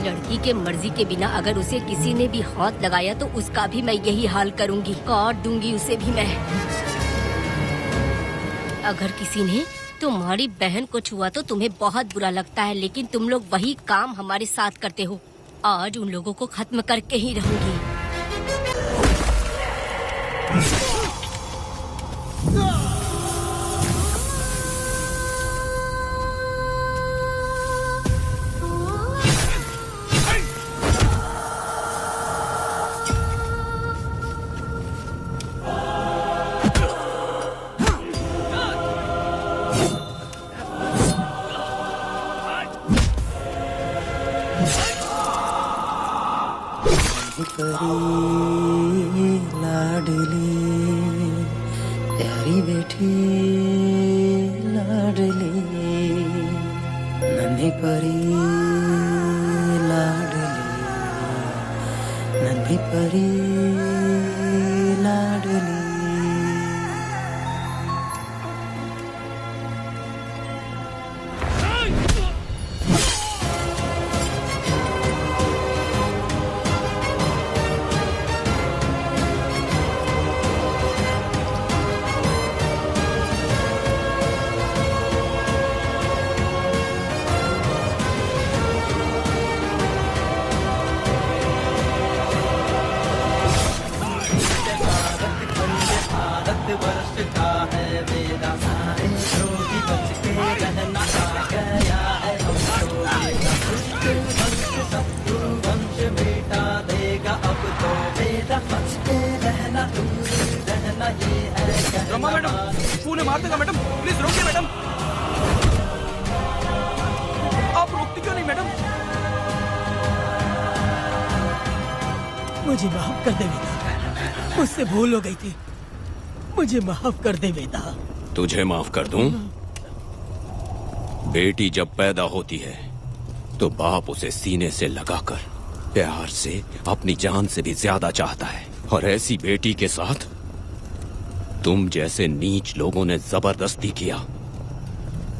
लड़की के मर्जी के बिना अगर उसे किसी ने भी हाथ लगाया तो उसका भी मैं यही हाल करूंगी। काट दूंगी उसे भी मैं। अगर किसी ने तुम्हारी बहन को छुआ तो तुम्हें बहुत बुरा लगता है, लेकिन तुम लोग वही काम हमारे साथ करते हो। आज उन लोगों को खत्म करके ही रहूंगी। लाडली प्यारी बेटी लाडली नन्ही परी लाडली नन्ही परी लाडली। रमा मैडम, फूल मार देगा मैडम, प्लीज रोकिए मैडम। आप रोकती क्यों नहीं मैडम? मुझे माफ कर दे वेदा, मुझसे भूल हो गई थी। मुझे माफ कर दे वेदा। तुझे माफ कर दूं? बेटी जब पैदा होती है तो बाप उसे सीने से लगाकर प्यार से अपनी जान से भी ज्यादा चाहता है, और ऐसी बेटी के साथ तुम जैसे नीच लोगों ने जबरदस्ती किया।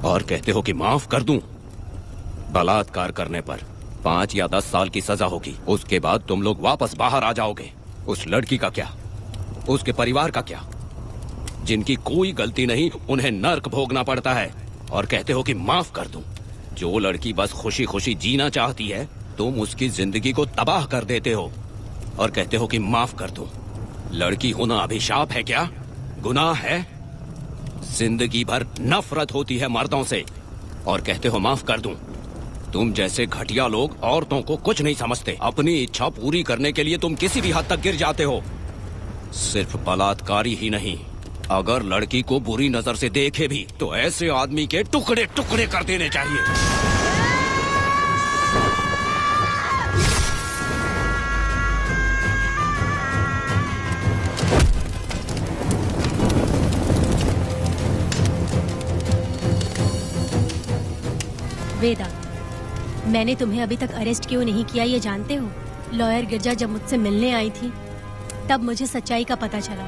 और कहते हो कि माफ कर दूं। बलात्कार करने पर 5 या 10 साल की सजा होगी। उसके बाद तुम लोग वापस बाहर आ जाओगे। उस लड़की का क्या, उसके परिवार का क्या? जिनकी कोई गलती नहीं उन्हें नर्क भोगना पड़ता है। और कहते हो कि माफ कर दूं। जो लड़की बस खुशी खुशी जीना चाहती है तुम उसकी जिंदगी को तबाह कर देते हो और कहते हो कि माफ कर दूं। लड़की होना अभिशाप है क्या, गुनाह है? जिंदगी भर नफरत होती है मर्दों से और कहते हो माफ कर दूं। तुम जैसे घटिया लोग औरतों को कुछ नहीं समझते। अपनी इच्छा पूरी करने के लिए तुम किसी भी हद तक गिर जाते हो। सिर्फ बलात्कारी ही नहीं, अगर लड़की को बुरी नजर से देखे भी तो ऐसे आदमी के टुकड़े टुकड़े कर देने चाहिए। वेदा, मैंने तुम्हें अभी तक अरेस्ट क्यों नहीं किया ये जानते हो? लॉयर गिरजा जब मुझसे मिलने आई थी तब मुझे सच्चाई का पता चला।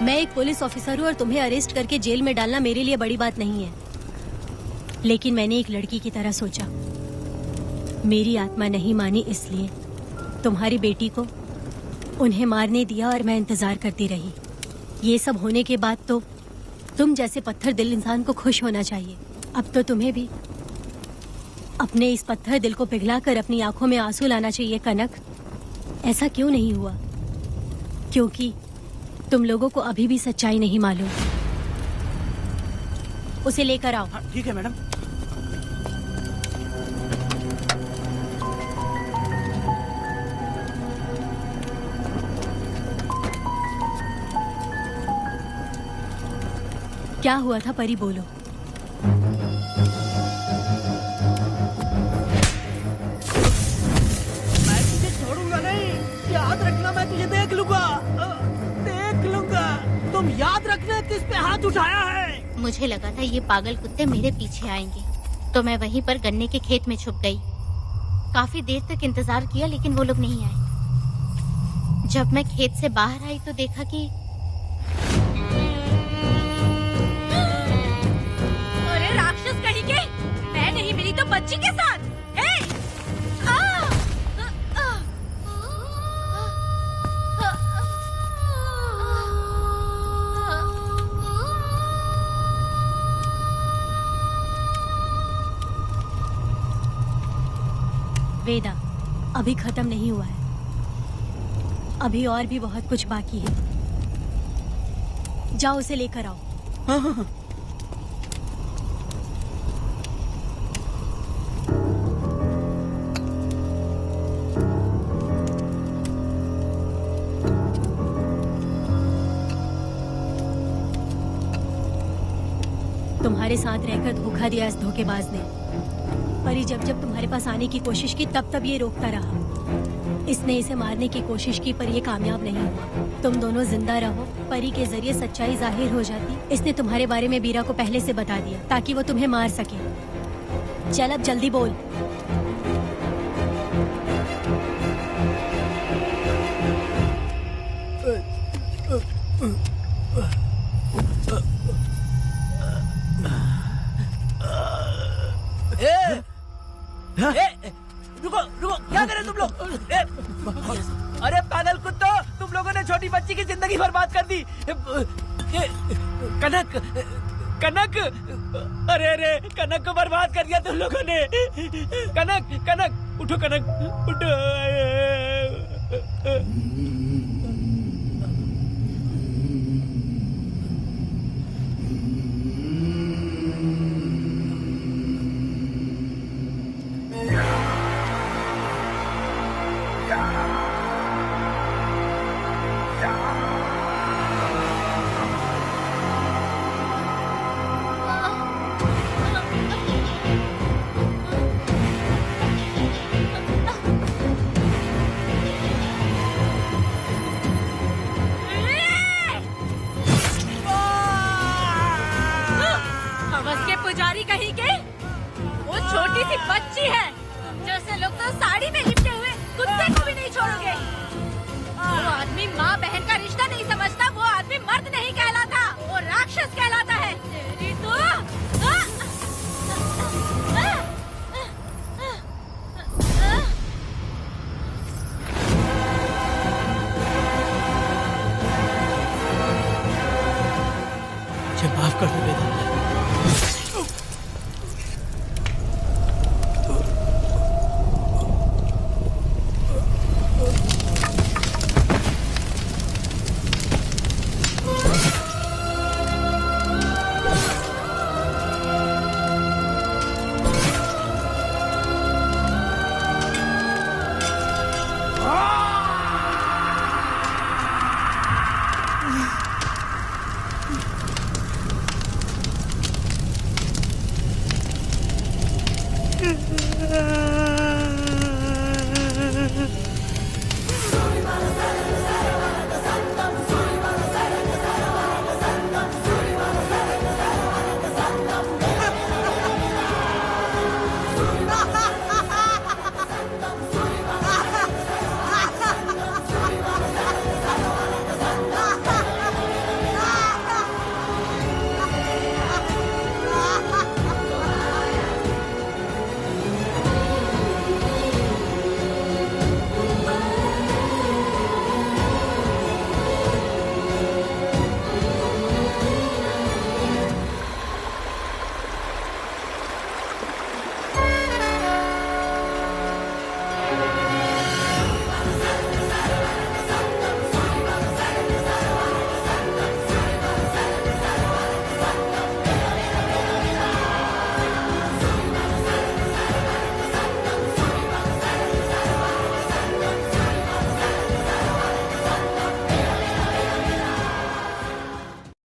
मैं एक पुलिस ऑफिसर हूँ और तुम्हें अरेस्ट करके जेल में डालना मेरे लिए बड़ी बात नहीं है, लेकिन मैंने एक लड़की की तरह सोचा। मेरी आत्मा नहीं मानी, इसलिए तुम्हारी बेटी को उन्हें मारने दिया और मैं इंतजार करती रही। ये सब होने के बाद तो तुम जैसे पत्थर दिल इंसान को खुश होना चाहिए। अब तो तुम्हें भी अपने इस पत्थर दिल को पिघलाकर अपनी आंखों में आंसू लाना चाहिए। कनक, ऐसा क्यों नहीं हुआ? क्योंकि तुम लोगों को अभी भी सच्चाई नहीं मालूम। उसे लेकर आओ। ठीक है मैडम। क्या हुआ था परी, बोलो। याद रखना, मैं तुझे देख लूंगा, देख लूंगा। तुम याद रखना किस पे हाथ उठाया है। मुझे लगा था ये पागल कुत्ते मेरे पीछे आएंगे, तो मैं वहीं पर गन्ने के खेत में छुप गई। काफी देर तक इंतजार किया लेकिन वो लोग नहीं आए। जब मैं खेत से बाहर आई तो देखा कि अरे राक्षस कहीं के, मैं नहीं मिली तो बच्ची के साथ। वेदा, अभी खत्म नहीं हुआ है, अभी और भी बहुत कुछ बाकी है। जाओ उसे लेकर आओ। हाँ हाँ हाँ। तुम्हारे साथ रहकर धोखा दिया इस धोखेबाज ने। परी जब जब तुम्हारे पास आने की कोशिश की तब तब ये रोकता रहा। इसने इसे मारने की कोशिश की पर ये कामयाब नहीं हुआ। तुम दोनों जिंदा रहो, परी के जरिए सच्चाई जाहिर हो जाती। इसने तुम्हारे बारे में बीरा को पहले से बता दिया ताकि वो तुम्हें मार सके। चल अब जल्दी बोल। रुको रुको, क्या करे तुम लोग? अरे पागल कुत्तो, तुम लोगों ने छोटी बच्ची की जिंदगी बर्बाद कर दी। कनक, कनक, अरे अरे कनक को बर्बाद कर दिया तुम लोगों ने। कनक, कनक उठो, कनक उठो। पुजारी कहीं के, वो छोटी सी बच्ची है। जैसे लोग तो साड़ी में लिपटे हुए कुत्ते को भी नहीं छोड़ोगे। वो आदमी माँ बहन का रिश्ता नहीं समझता, वो आदमी मर्द नहीं कहलाता, वो राक्षस कहलाता है। तेरी तो मुझे माफ कर दो वेदा।